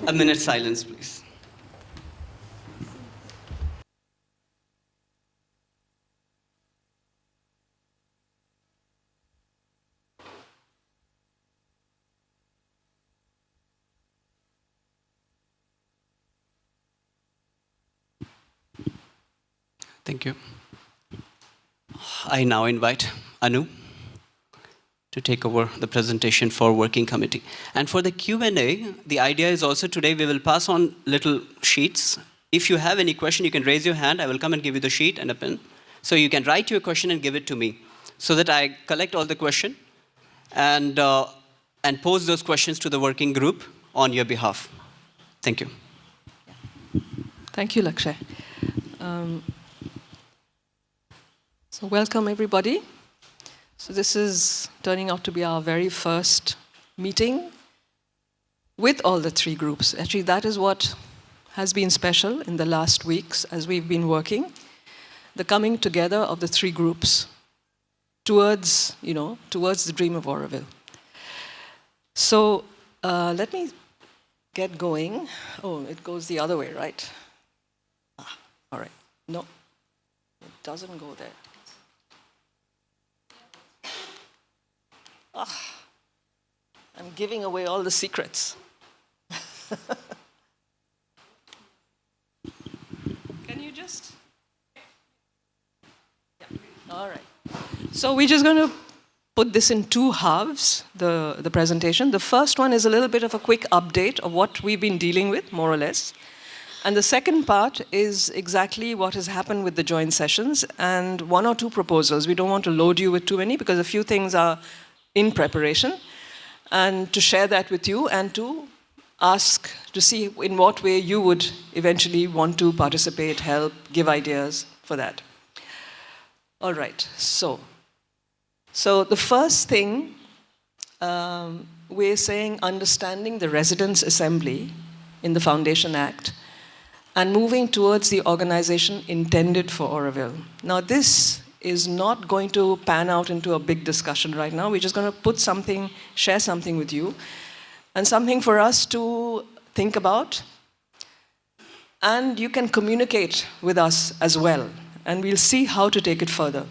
A minute silence, please. Thank you. I now invite Anu to take over the presentation for working committee. And for the Q&A, the idea is also today we will pass on little sheets. If you have any question, you can raise your hand. I will come and give you the sheet and a pen. So you can write your question and give it to me so that I collect all the question and pose those questions to the working group on your behalf. Thank you. Thank you, Lakshay. So welcome, everybody. So this is turning out to be our very first meeting with all the three groups. Actually, that is what has been special in the last weeks as we've been working. The coming together of the three groups towards the dream of Auroville. So let me get going. Oh, it goes the other way, right? All right. No, it doesn't go there. I'm giving away all the secrets. Can you just? Yeah. All right. So we're just going to put this in two halves, the presentation. The first one is a little bit of a quick update of what we've been dealing with, more or less. And the second part is exactly what has happened with the joint sessions and one or two proposals. We don't want to load you with too many because a few things are in preparation, and to share that with you and to ask to see in what way you would eventually want to participate, help, give ideas for that. All right, so the first thing we're saying understanding the Residents' Assembly in the Foundation Act and moving towards the organization intended for Auroville. Now this is not going to pan out into a big discussion right now. We're just going to put something, share something with you, and something for us to think about. And you can communicate with us as well, and we'll see how to take it further.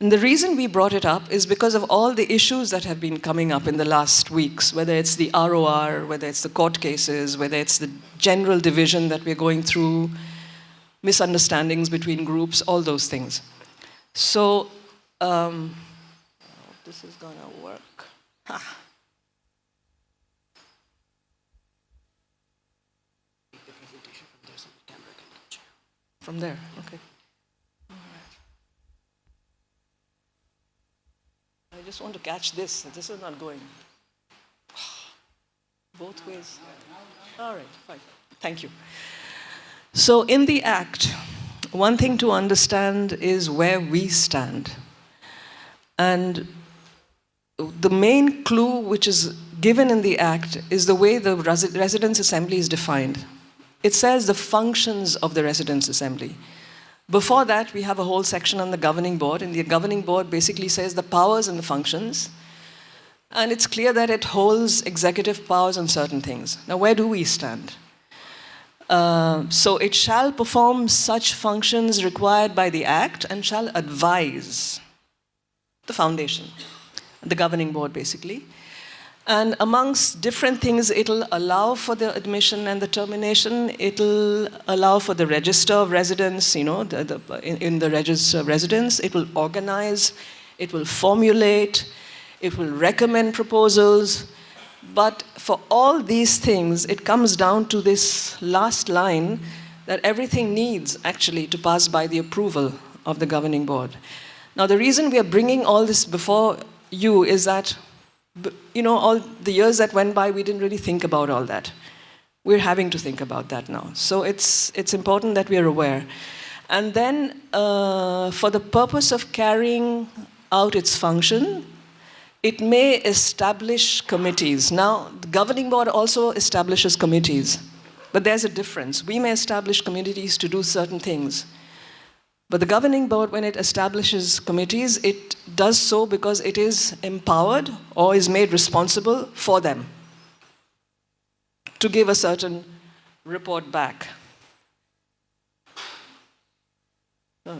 And the reason we brought it up is because of all the issues that have been coming up in the last weeks, whether it's the ROR, whether it's the court cases, whether it's the general division that we're going through, misunderstandings between groups, all those things. So, this is gonna work. Ha. From there, okay. All right. I just want to catch this. This is not going. Both ways. All right, fine. Thank you. So in the Act, one thing to understand is where we stand. And the main clue which is given in the Act is the way the Residents' Assembly is defined. It says the functions of the Residents' Assembly. Before that, we have a whole section on the Governing Board, and the Governing Board basically says the powers and the functions. And it's clear that it holds executive powers on certain things. Now, where do we stand? So it shall perform such functions required by the Act and shall advise the Foundation, the Governing Board basically. And amongst different things, it'll allow for the admission and the termination. It'll allow for the register of residents, in the register of residents. It will organize, it will formulate, it will recommend proposals. But for all these things, it comes down to this last line that everything needs actually to pass by the approval of the Governing Board. Now, the reason we are bringing all this before you is that, all the years that went by, we didn't really think about all that. We're having to think about that now. So it's important that we are aware. And then, for the purpose of carrying out its function, it may establish committees. Now, the Governing Board also establishes committees, but there's a difference. We may establish committees to do certain things, but the Governing Board, when it establishes committees, it does so because it is empowered or is made responsible for them to give a certain report back. Oh,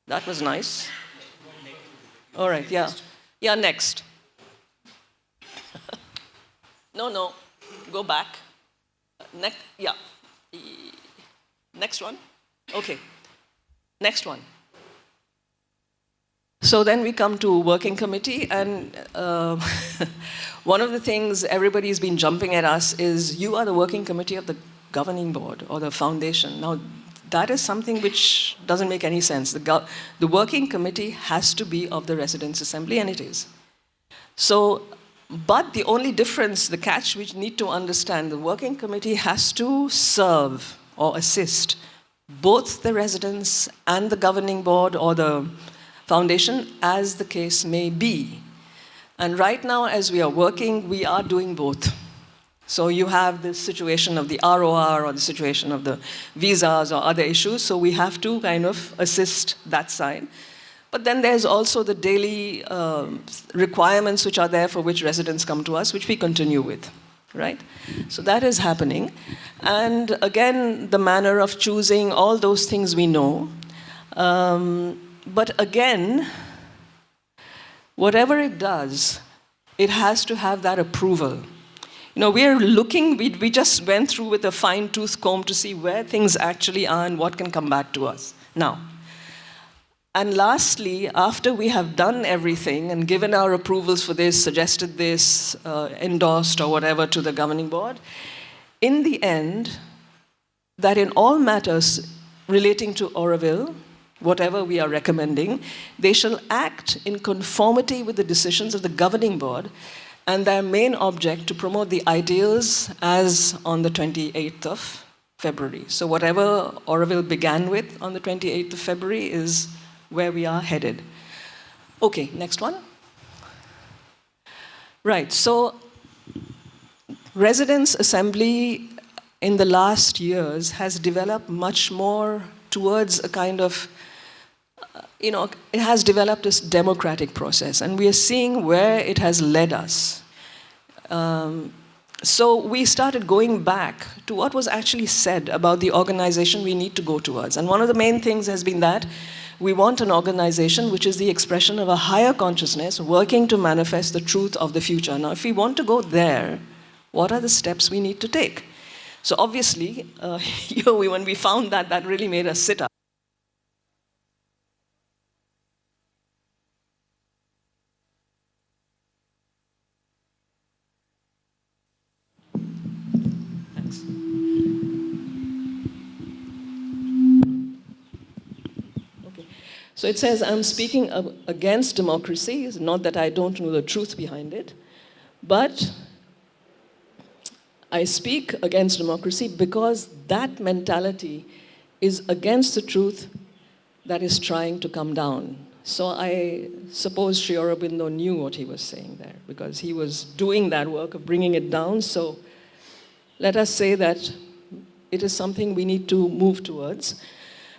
that was nice. All right, yeah. Yeah, next. No, go back. Yeah. Next one. Okay. Next one. So then we come to working committee, and one of the things everybody's been jumping at us is, you are the working committee of the governing board or the foundation. Now, that is something which doesn't make any sense. The working committee has to be of the Residents' Assembly, and it is. So, but the only difference, the catch which need to understand, the working committee has to serve or assist both the residents and the governing board or the foundation, as the case may be. And right now, as we are working, we are doing both. So you have the situation of the ROR or the situation of the visas or other issues, so we have to kind of assist that side. But then there's also the daily requirements which are there for which residents come to us, which we continue with, right? So that is happening. And again, the manner of choosing, all those things we know. But again, whatever it does, it has to have that approval. You know, we're looking, we just went through with a fine-tooth comb to see where things actually are and what can come back to us. Now, and lastly, after we have done everything and given our approvals for this, suggested this, endorsed or whatever to the governing board, in the end, that in all matters relating to Auroville, whatever we are recommending, they shall act in conformity with the decisions of the governing board and their main object to promote the ideals as on the 28th of February. So whatever Auroville began with on the 28th of February is where we are headed. Okay, next one. Right, so Residents' Assembly in the last years has developed much more towards a kind of, you know, it has developed this democratic process, and we are seeing where it has led us. So we started going back to what was actually said about the organization we need to go towards. And one of the main things has been that we want an organization which is the expression of a higher consciousness working to manifest the truth of the future. Now, if we want to go there, what are the steps we need to take? So obviously, when we found that, that really made us sit up. Thanks. Okay. So it says, I'm speaking against democracy. It's not that I don't know the truth behind it, but I speak against democracy because that mentality is against the truth that is trying to come down. So I suppose Sri Aurobindo knew what he was saying there, because he was doing that work of bringing it down. So let us say that it is something we need to move towards.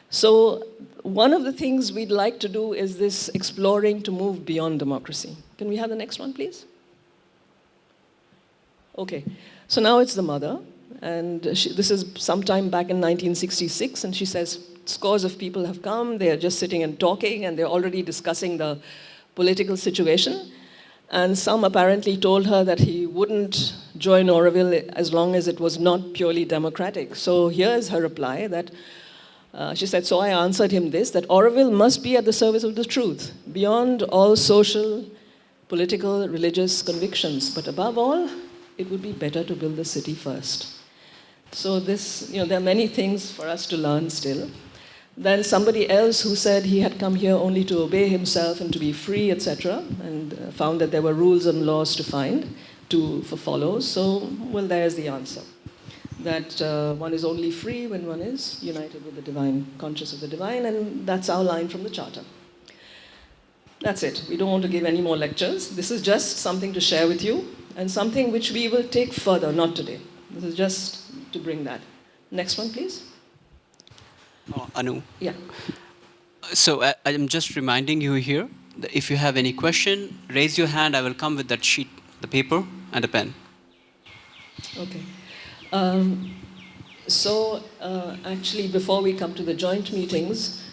So one of the things we'd like to do is this exploring to move beyond democracy. Can we have the next one, please? Okay. So now it's the mother, and this is sometime back in 1966, and she says scores of people have come, they're just sitting and talking, and they're already discussing the political situation. And some apparently told her that he wouldn't join Auroville as long as it was not purely democratic. So here's her reply that, she said, so I answered him this, that Auroville must be at the service of the truth, beyond all social, political, religious convictions, but above all, it would be better to build the city first. So this, there are many things for us to learn still. Then somebody else who said he had come here only to obey himself and to be free, etc., and found that there were rules and laws to follow. So, well, there's the answer. That one is only free when one is united with the divine, conscious of the divine, and that's our line from the Charter. That's it. We don't want to give any more lectures. This is just something to share with you, and something which we will take further, not today. This is just to bring that. Next one, please. Anu. Yeah. So I'm just reminding you here, that if you have any question, raise your hand. I will come with that sheet, the paper, and a pen. Okay. Actually, before we come to the joint meetings,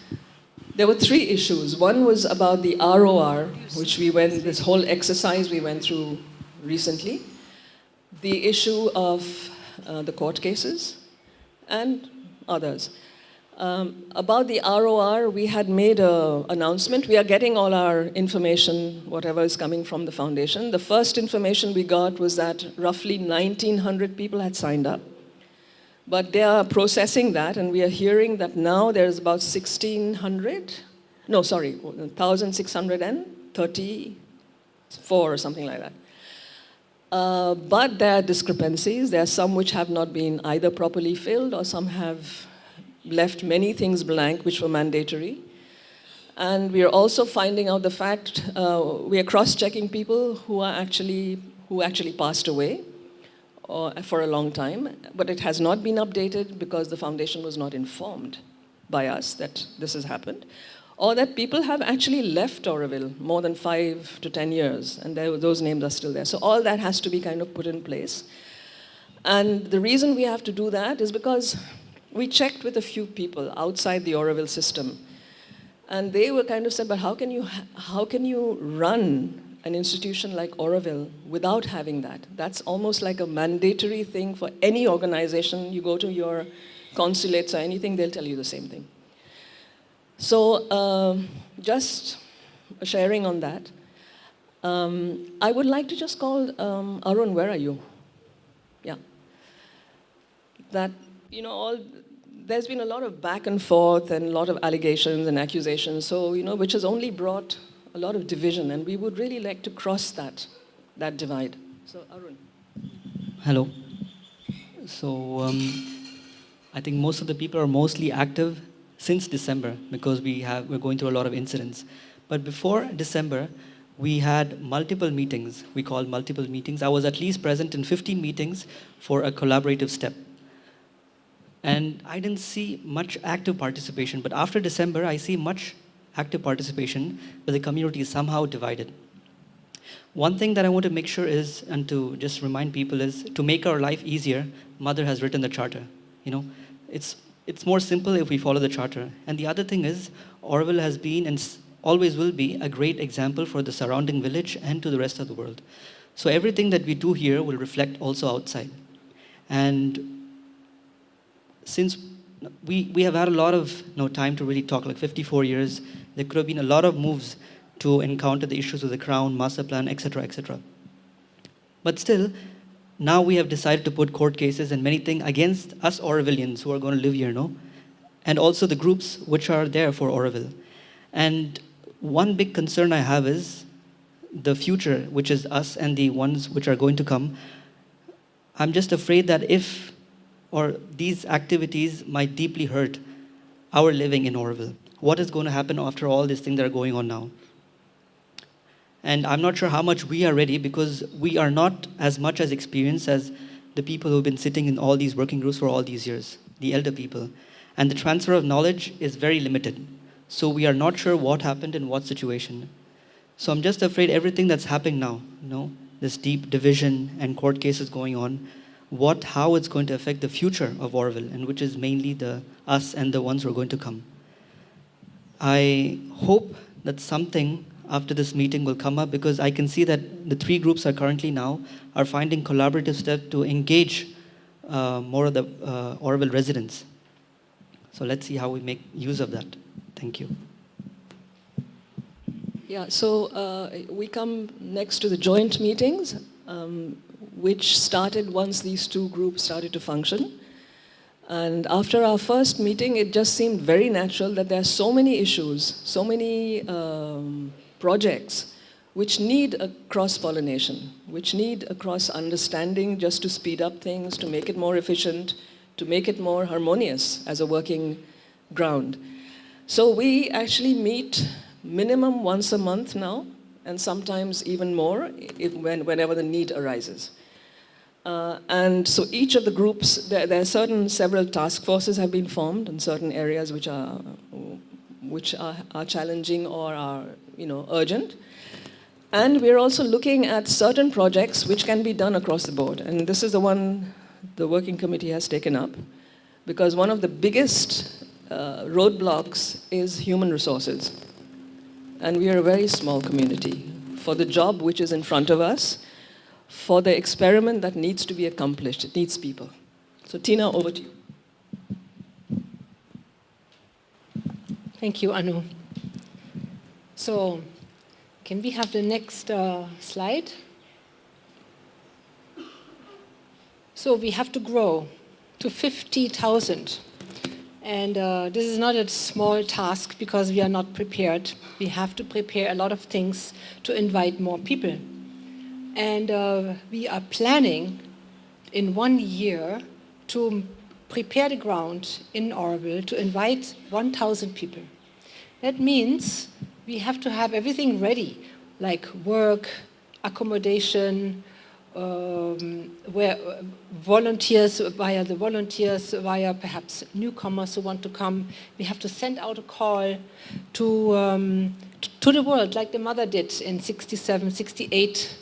there were three issues. One was about the ROR, which this whole exercise we went through recently. The issue of the court cases and others. About the ROR, we had made an announcement. We are getting all our information, whatever is coming from the foundation. The first information we got was that roughly 1,900 people had signed up. But they are processing that, and we are hearing that now there's about 1,634 or something like that. But there are discrepancies. There are some which have not been either properly filled, or some have left many things blank which were mandatory. And we are also finding out the fact, we are cross-checking people who actually passed away for a long time, but it has not been updated because the foundation was not informed by us that this has happened, or that people have actually left Auroville more than 5 to 10 years, and those names are still there. So all that has to be kind of put in place. And the reason we have to do that is because we checked with a few people outside the Auroville system, and they were kind of said, but how can you run an institution like Auroville without having that? That's almost like a mandatory thing for any organization. You go to your consulates or anything, they'll tell you the same thing. So just sharing on that. I would like to just call Arun, where are you? Yeah. That, there's been a lot of back and forth and a lot of allegations and accusations, so, which has only brought a lot of division, and we would really like to cross that divide. So, Arun. Hello. So, I think most of the people are mostly active since December because we're going through a lot of incidents. But before December, we had multiple meetings. We called multiple meetings. I was at least present in 15 meetings for a collaborative step. And I didn't see much active participation, but after December, I see much active participation, but the community is somehow divided. One thing that I want to make sure is, and to just remind people, is to make our life easier, Mother has written the charter. It's more simple if we follow the charter. And the other thing is, Auroville has been and always will be a great example for the surrounding village and to the rest of the world. So everything that we do here will reflect also outside. And since we have had a lot of time to really talk, like 54 years, there could have been a lot of moves to encounter the issues of the Crown, master plan, etc., etc. But still, now we have decided to put court cases and many things against us Aurovillians who are going to live here, and also the groups which are there for Auroville. And one big concern I have is the future, which is us and the ones which are going to come. I'm just afraid that these activities might deeply hurt our living in Auroville. What is going to happen after all these things that are going on now? And I'm not sure how much we are ready, because we are not as much as experienced as the people who've been sitting in all these working groups for all these years, the elder people. And the transfer of knowledge is very limited. So we are not sure what happened in what situation. So I'm just afraid everything that's happening now, this deep division and court cases going on, how it's going to affect the future of Auroville, and which is mainly us and the ones who are going to come. I hope that something after this meeting will come up, because I can see that the three groups are currently now are finding collaborative steps to engage more of the Auroville residents. So let's see how we make use of that. Thank you. Yeah, so we come next to the joint meetings, which started once these two groups started to function. And after our first meeting, it just seemed very natural that there are so many issues, so many projects which need a cross-pollination, which need a cross-understanding just to speed up things, to make it more efficient, to make it more harmonious as a working ground. So we actually meet minimum once a month now, and sometimes even more whenever the need arises. And so each of the groups, there are several task forces have been formed in certain areas which are challenging or are urgent. And we're also looking at certain projects which can be done across the board. And this is the one the working committee has taken up, because one of the biggest roadblocks is human resources. And we are a very small community. For the job which is in front of us, for the experiment that needs to be accomplished, it needs people. So Tina, over to you. Thank you, Anu. So, can we have the next slide? So we have to grow to 50,000. And this is not a small task because we are not prepared. We have to prepare a lot of things to invite more people. And we are planning in 1 year to prepare the ground in Auroville to invite 1,000 people. That means we have to have everything ready, like work, accommodation, where volunteers, via perhaps newcomers who want to come. We have to send out a call to the world, like the mother did in 67, 68.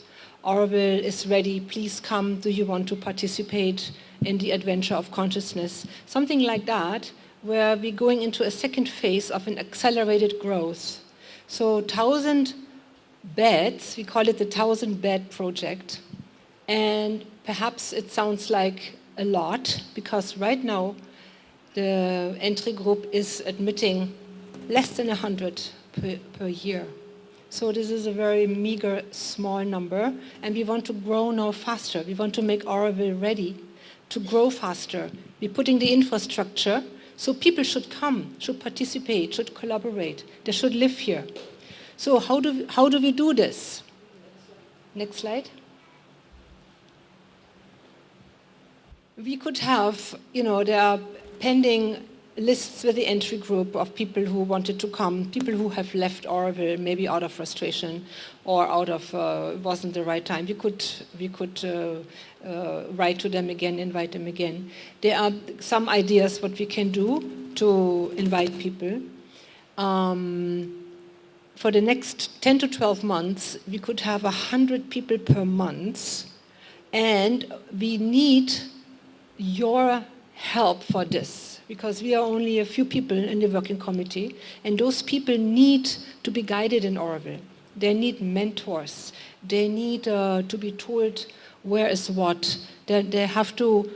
Auroville is ready, please come, do you want to participate in the adventure of consciousness? Something like that, where we're going into a second phase of an accelerated growth. So 1,000 beds, we call it the 1,000 bed project. And perhaps it sounds like a lot, because right now the entry group is admitting less than 100 per year. So this is a very meager, small number, and we want to grow now faster. We want to make Auroville ready to grow faster. We're putting the infrastructure, so people should come, should participate, should collaborate. They should live here. So how do we do this? Next slide. We could have, there are pending lists with the entry group of people who wanted to come, people who have left Auroville, maybe out of frustration or out of wasn't the right time. We could write to them again, invite them again. There are some ideas what we can do to invite people. For the next 10 to 12 months, we could have 100 people per month, and we need your help for this, because we are only a few people in the working committee, and those people need to be guided in Auroville. They need mentors. They need to be told where is what. They have to,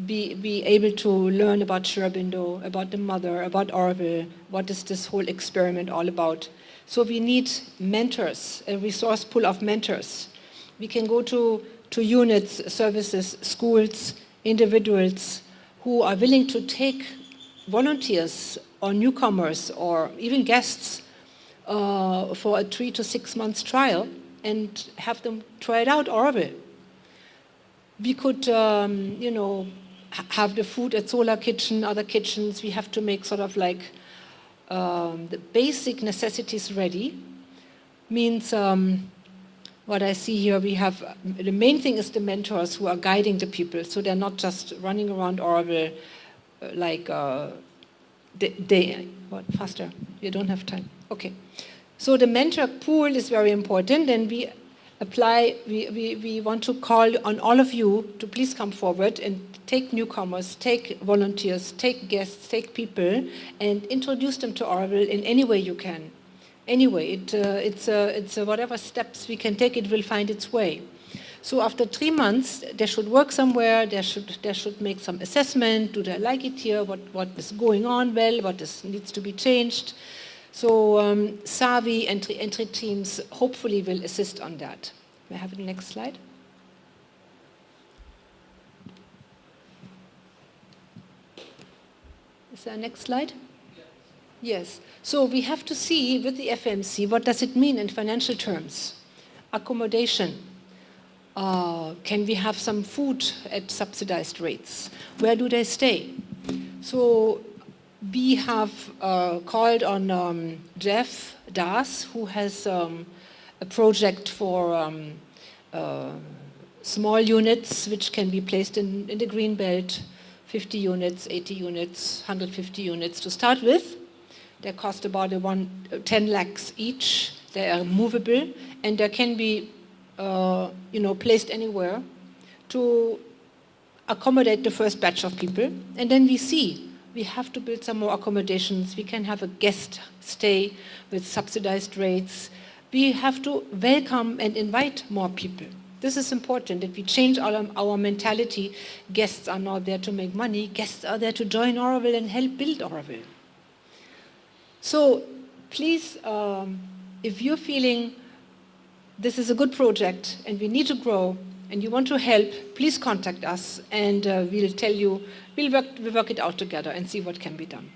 be able to learn about Shirabindo, about the mother, about Auroville. What is this whole experiment all about? So we need mentors, a resource pool of mentors. We can go to units, services, schools, individuals who are willing to take volunteers or newcomers or even guests for a 3 to 6 months trial and have them try it out Auroville. We could, have the food at Solar Kitchen, other kitchens. We have to make sort of like the basic necessities ready. Means what I see here, we have, the main thing is the mentors who are guiding the people, so they're not just running around Auroville like, faster, you don't have time. Okay, so the mentor pool is very important, and we want to call on all of you to please come forward and take newcomers, take volunteers, take guests, take people, and introduce them to Auroville in any way you can. Anyway, it's whatever steps we can take, it will find its way. So after 3 months, they should work somewhere, they should make some assessment, do they like it here, what is going on well, needs to be changed. So savvy entry teams hopefully will assist on that. May I have the next slide? Is there a next slide? Yes. So we have to see with the FAMC, what does it mean in financial terms? Accommodation. Can we have some food at subsidized rates? Where do they stay? So we have called on Jeff Das, who has a project for small units which can be placed in the green belt, 50 units, 80 units, 150 units to start with. They cost about 10 lakhs each. They are movable, and they can be placed anywhere to accommodate the first batch of people. And then we see we have to build some more accommodations. We can have a guest stay with subsidized rates. We have to welcome and invite more people. This is important, that we change our mentality. Guests are not there to make money. Guests are there to join Auroville and help build Auroville. So please, if you're feeling this is a good project and we need to grow and you want to help, please contact us and we'll tell you, we'll work it out together and see what can be done.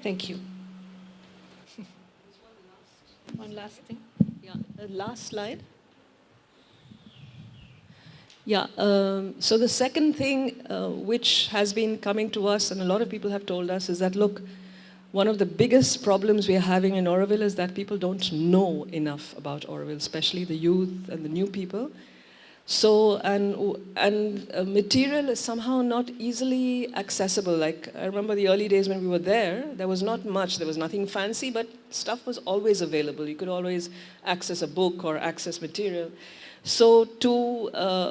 Thank you. One last thing. Yeah, the last slide. Yeah, so the second thing which has been coming to us, and a lot of people have told us, is that, look, one of the biggest problems we are having in Auroville is that people don't know enough about Auroville, especially the youth and the new people. So, and material is somehow not easily accessible. Like, I remember the early days when we were there was not much, there was nothing fancy, but stuff was always available. You could always access a book or access material. So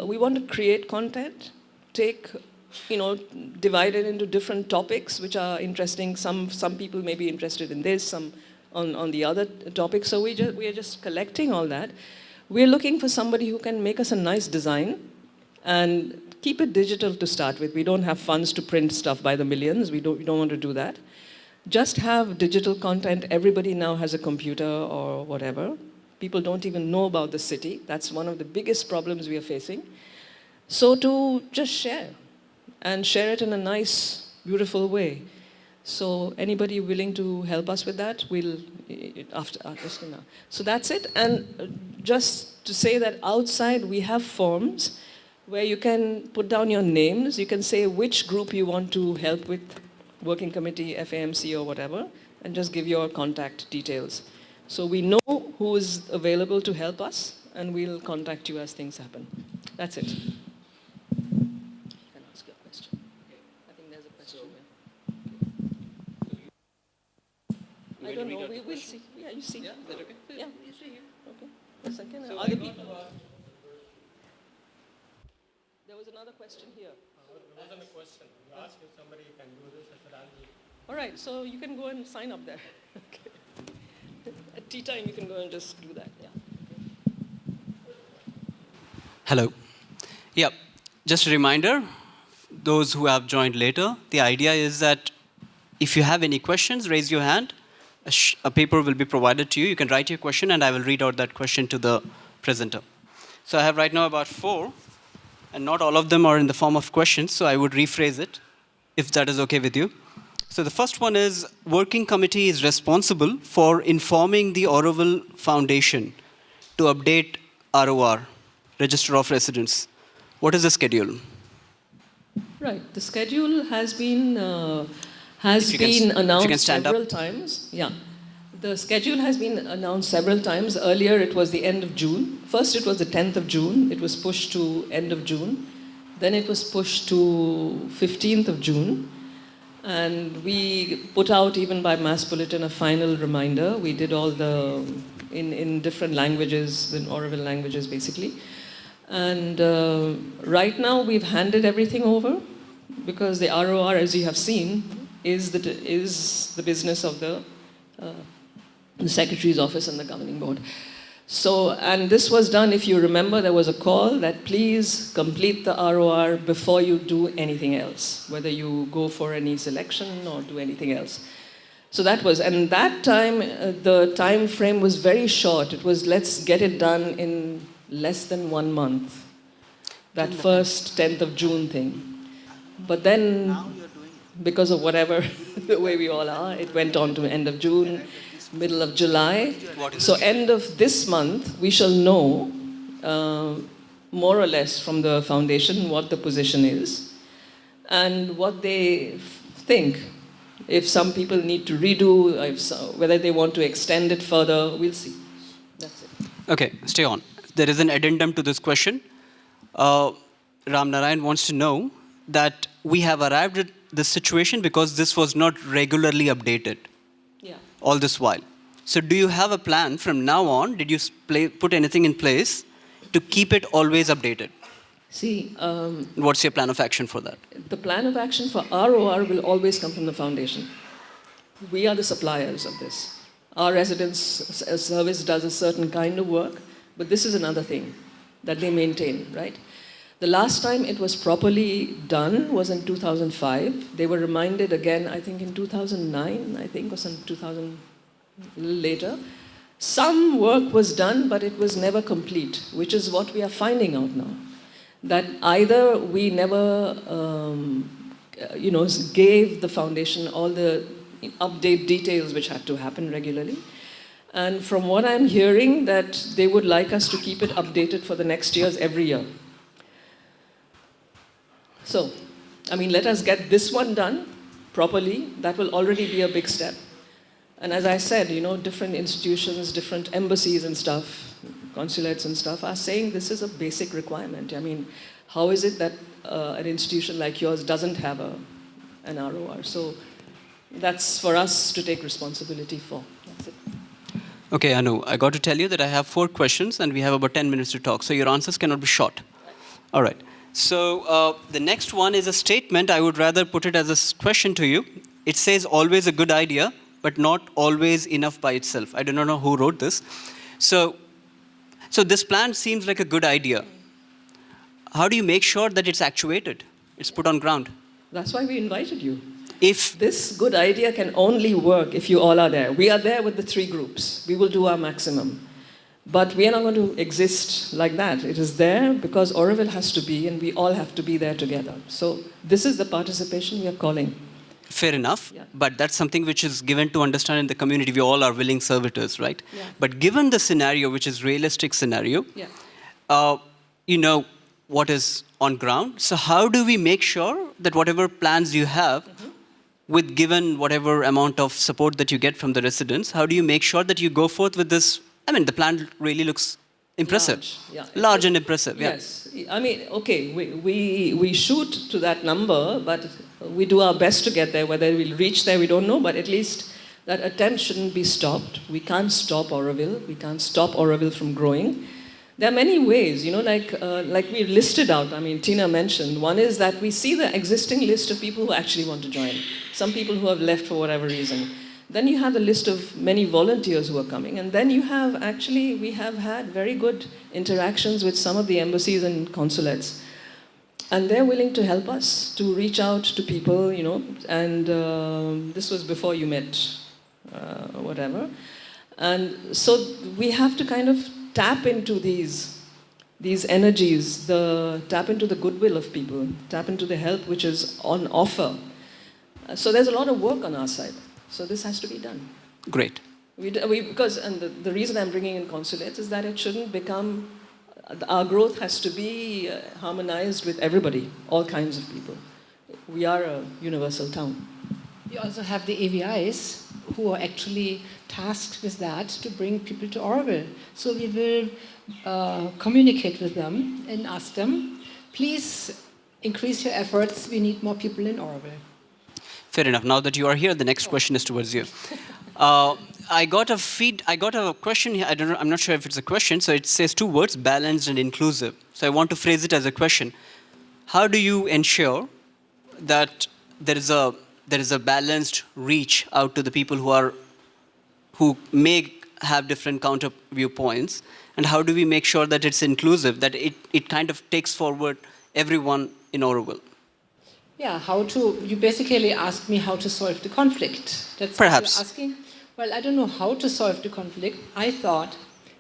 we want to create content, divide it into different topics which are interesting. Some people may be interested in this, some on the other topics. So we are just collecting all that. We're looking for somebody who can make us a nice design and keep it digital to start with. We don't have funds to print stuff by the millions. We don't want to do that. Just have digital content. Everybody now has a computer or whatever. People don't even know about the city. That's one of the biggest problems we are facing. So to just share it in a nice, beautiful way. So anybody willing to help us with that, we'll after now. So that's it. And just to say that outside we have forms where you can put down your names. You can say which group you want to help with, working committee, FAMC or whatever, and just give your contact details. So we know who is available to help us, and we'll contact you as things happen. That's it. You can ask your question. I think there's a question there. I don't know. We'll see. Yeah, you see. Yeah, is that okay? Yeah, you see here. Okay. Yes, I can. Other people. There was another question here. There wasn't a question. You asked if somebody can do this. I said, I'll do it. All right, so you can go and sign up there. Okay. At tea time, you can go and just do that. Yeah. Hello. Yeah, just a reminder, those who have joined later, the idea is that if you have any questions, raise your hand. A paper will be provided to you. You can write your question, and I will read out that question to the presenter. So I have right now about 4, and not all of them are in the form of questions, so I would rephrase it, if that is okay with you. So the first one is, working committee is responsible for informing the Auroville Foundation to update ROR, Register of Residents. What is the schedule? Right. The schedule has been announced several times. Yeah. The schedule has been announced several times. Earlier it was the end of June. First it was the 10th of June. It was pushed to end of June. Then it was pushed to 15th of June. And we put out, even by mass bulletin, a final reminder. We did all in different languages, in Auroville languages basically. And right now we've handed everything over because the ROR, as you have seen, is the business of the Secretary's office and the governing board. So, and this was done, if you remember, there was a call that please complete the ROR before you do anything else, whether you go for any selection or do anything else. So that was, and that time, the time frame was very short. It was, let's get it done in less than 1 month. That first 10th of June thing. But then, because of whatever, the way we all are, it went on to end of June, middle of July. So end of this month, we shall know more or less from the foundation what the position is and what they think. If some people need to redo, whether they want to extend it further, we'll see. That's it. Okay, stay on. There is an addendum to this question. Ram Narayan wants to know that we have arrived at this situation because this was not regularly updated. Yeah. All this while. So do you have a plan from now on? Did you put anything in place to keep it always updated? See, What's your plan of action for that? the plan of action for ROR will always come from the foundation. We are the suppliers of this. Our residence service does a certain kind of work, but this is another thing that they maintain, right? The last time it was properly done was in 2005. They were reminded again, I think in 2009, I think, or some 2000 later. Some work was done, but it was never complete, which is what we are finding out now. That either we never, gave the foundation all the update details which had to happen regularly. And from what I'm hearing, that they would like us to keep it updated for the next years every year. So, let us get this one done properly. That will already be a big step. And as I said, different institutions, different embassies and stuff, consulates and stuff are saying this is a basic requirement. How is it that an institution like yours doesn't have an ROR? So that's for us to take responsibility for. That's it. Okay, Anu, I got to tell you that I have 4 questions and we have about 10 minutes to talk, so your answers cannot be short. All right. So the next one is a statement. I would rather put it as a question to you. It says always a good idea, but not always enough by itself. I do not know who wrote this. So this plan seems like a good idea. How do you make sure that it's actuated? It's put on ground? That's why we invited you. If This good idea can only work if you all are there. We are there with the 3 groups. We will do our maximum. But we are not going to exist like that. It is there because Auroville has to be, and we all have to be there together. So this is the participation we are calling. fair enough, Yeah. but that's something which is given to understand in the community. We all are willing servitors, right? Yeah. But given the scenario, which is realistic scenario, Yeah. you know what is on ground. So how do we make sure that whatever plans you have, with given whatever amount of support that you get from the residents, how do you make sure that you go forth with this? The plan really looks impressive. Large, yeah. Large and impressive, yeah. Yes. Okay, we shoot to that number, but we do our best to get there. Whether we'll reach there, we don't know, but at least that attempt shouldn't be stopped. We can't stop Auroville. We can't stop Auroville from growing. There are many ways, like we listed out, Tina mentioned. One is that we see the existing list of people who actually want to join. Some people who have left for whatever reason. Then you have the list of many volunteers who are coming. And then you have, we have had very good interactions with some of the embassies and consulates. And they're willing to help us to reach out to people, and this was before you met, whatever. And so we have to kind of tap into these energies, tap into the goodwill of people, tap into the help which is on offer. So there's a lot of work on our side. So this has to be done. Great. Because the reason I'm bringing in consulates is that it shouldn't become, our growth has to be harmonized with everybody, all kinds of people. We are a universal town. We also have the AVIs who are actually tasked with that to bring people to Auroville. So we will communicate with them and ask them, please increase your efforts. We need more people in Auroville. Fair enough. Now that you are here, the next question is towards you. I got a question here. I'm not sure if it's a question. So it says 2 words: balanced and inclusive. So I want to phrase it as a question. How do you ensure that there is a balanced reach out to the people who may have different counter viewpoints, and how do we make sure that it's inclusive, that it kind of takes forward everyone in Auroville? Yeah, you basically asked me how to solve the conflict. That's Perhaps. what you're asking. Well, I don't know how to solve the conflict. I thought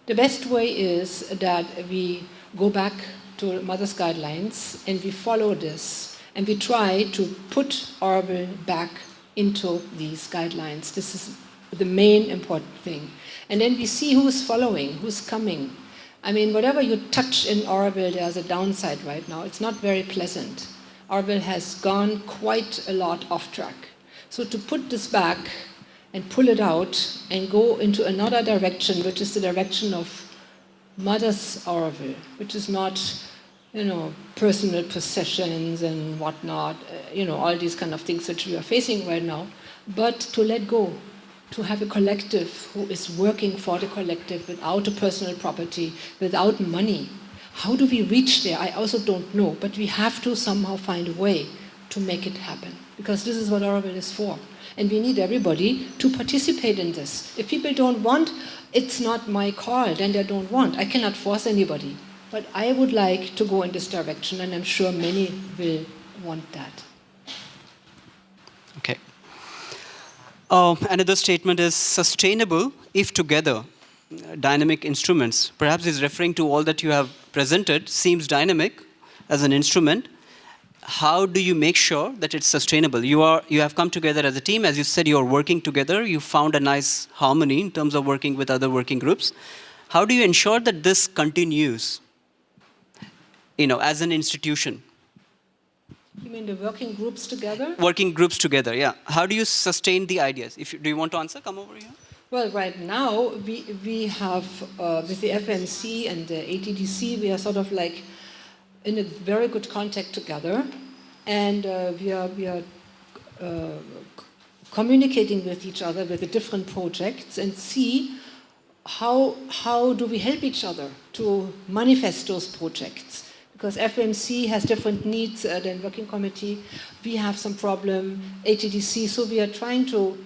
the best way is that we go back to Mother's Guidelines and we follow this and we try to put Auroville back into these guidelines. This is the main important thing. And then we see who's following, who's coming. Whatever you touch in Auroville, there's a downside right now. It's not very pleasant. Auroville has gone quite a lot off track. So to put this back and pull it out and go into another direction, which is the direction of Mother's Auroville, which is not, personal possessions and whatnot, all these kind of things that we are facing right now, but to let go, to have a collective who is working for the collective without a personal property, without money. How do we reach there? I also don't know, but we have to somehow find a way to make it happen, because this is what Auroville is for. And we need everybody to participate in this. If people don't want, it's not my call, then they don't want. I cannot force anybody. But I would like to go in this direction, and I'm sure many will want that. Okay. Another statement is sustainable if together. Dynamic instruments. Perhaps is referring to all that you have presented seems dynamic as an instrument. How do you make sure that it's sustainable? You have come together as a team. As you said, you're working together. You found a nice harmony in terms of working with other working groups. How do you ensure that this continues, as an institution? You mean the working groups together? Working groups together, yeah. How do you sustain the ideas? Do you want to answer? Come over here. Well, right now, we have, with the FAMC and the ATDC, we are sort of like in a very good contact together. And we are communicating with each other with the different projects and see how do we help each other to manifest those projects. Because FAMC has different needs than Working Committee. We have some problem, ATDC, so we are trying to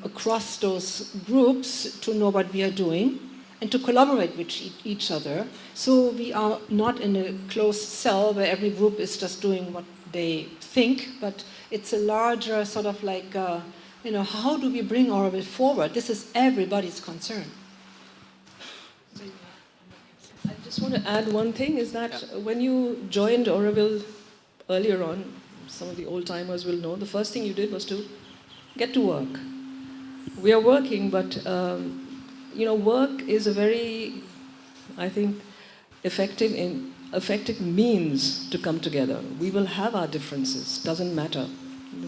across those groups to know what we are doing and to collaborate with each other. So we are not in a closed cell where every group is just doing what they think, but it's a larger sort of like, how do we bring Auroville forward? This is everybody's concern. I just want to add one thing, is that when you joined Auroville earlier on, some of the old-timers will know, the first thing you did was to get to work. We are working, but work is a very, I think, effective means to come together. We will have our differences, doesn't matter.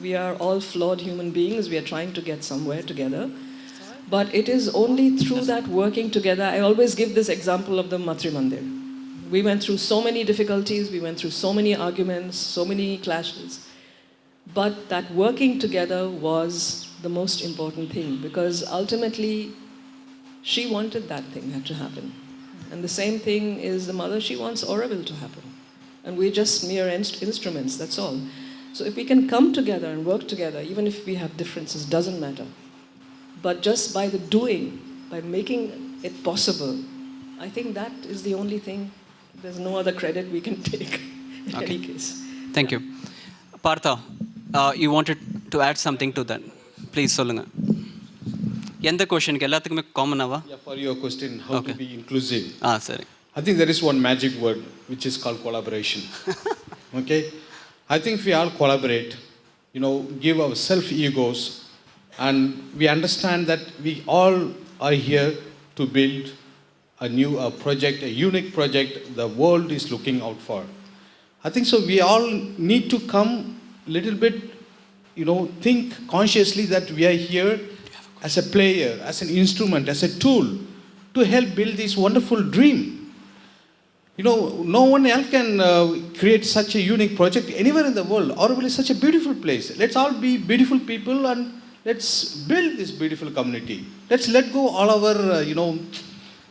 We are all flawed human beings. We are trying to get somewhere together. But it is only through that working together. I always give this example of the Matri Mandir. We went through so many difficulties. We went through so many arguments, so many clashes. But that working together was the most important thing, because ultimately she wanted that thing to happen. And the same thing is the mother, she wants Auroville to happen. And we're just mere instruments, that's all. So if we can come together and work together, even if we have differences, doesn't matter. But just by the doing, by making it possible, I think that is the only thing. There's no other credit we can take in any case. Thank you. Partha, you wanted to add something to that. Please, solunga. Yenda question ke ellathukkume common ava? Yeah, for your question, how to be inclusive. Sorry. I think there is one magic word which is called collaboration. Okay? I think if we all collaborate, give our self-egos, and we understand that we all are here to build a new project, a unique project the world is looking out for. I think so we all need to come little bit, think consciously that we are here as a player, as an instrument, as a tool to help build this wonderful dream. No one else can create such a unique project anywhere in the world. Auroville is such a beautiful place. Let's all be beautiful people and let's build this beautiful community. Let's let go all our,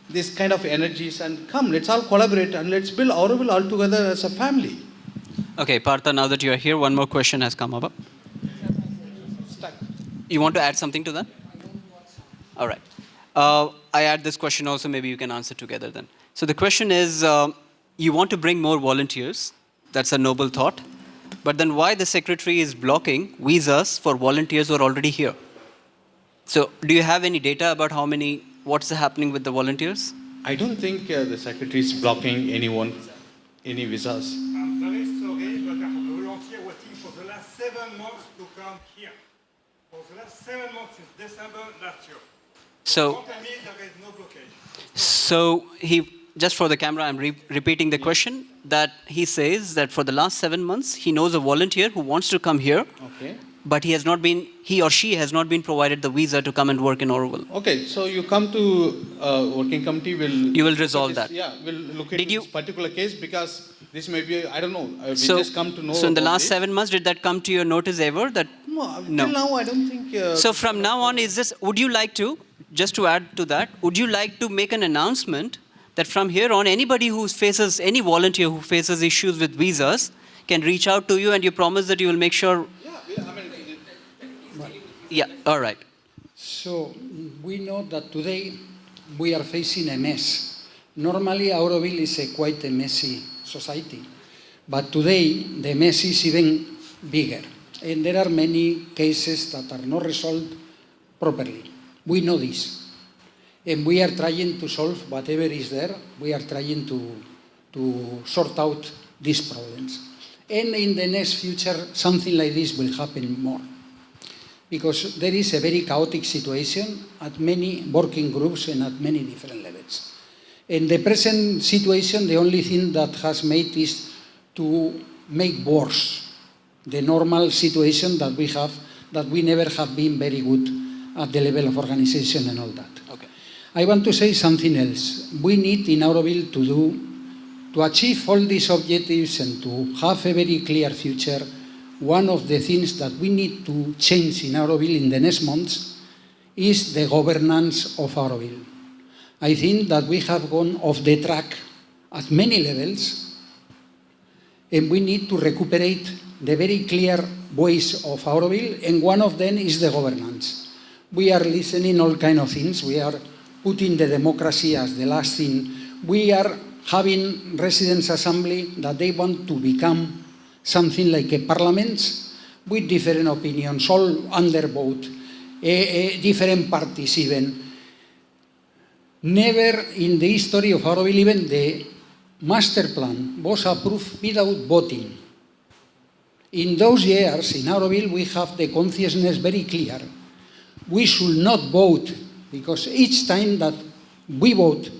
this kind of energies and come. Let's all collaborate and let's build Auroville all together as a family. Okay, Partha, now that you are here, one more question has come up. You want to add something to that? All right. I add this question also, maybe you can answer together then. So the question is, you want to bring more volunteers. That's a noble thought. But then why the secretary is blocking visas for volunteers who are already here? So do you have any data about what's happening with the volunteers? I don't think the secretary is blocking anyone, any visas. I'm very sorry, but I have a volunteer waiting for the last 7 months to come here. For the last 7 months since December last year. So, Don't tell me there is no blockage. So just for the camera, I'm repeating the question, that he says that for the last 7 months, he knows a volunteer who wants to come here, but he or she has not been provided the visa to come and work in Auroville. Okay, so you come to working committee, You will resolve that. Yeah, we'll look at this particular case because this may be, I don't know, we just come to know. So in the last 7 months, did that come to your notice ever? No. Till now, I don't think. So from now on, would you like to, just to add to that, would you like to make an announcement that from here on, anybody who faces, any volunteer who faces issues with visas can reach out to you, and you promise that you will make sure. Yeah, all right. So we know that today we are facing a mess. Normally, Auroville is quite a messy society, but today the mess is even bigger, and there are many cases that are not resolved properly. We know this, and we are trying to solve whatever is there. We are trying to sort out these problems, and in the next future, something like this will happen more, because there is a very chaotic situation at many working groups and at many different levels. In the present situation, the only thing that has made is to make worse the normal situation that we have, that we never have been very good at the level of organization and all that. Okay. I want to say something else. We need in Auroville to achieve all these objectives and to have a very clear future. One of the things that we need to change in Auroville in the next months is the governance of Auroville. I think that we have gone off the track at many levels, and we need to recuperate the very clear ways of Auroville, and one of them is the governance. We are listening all kinds of things. We are putting the democracy as the last thing. We are having residents' assembly that they want to become something like a parliament with different opinions, all under vote, different parties even. Never in the history of Auroville, even the master plan was approved without voting. In those years, in Auroville, we have the consciousness very clear. We should not vote, because each time that we vote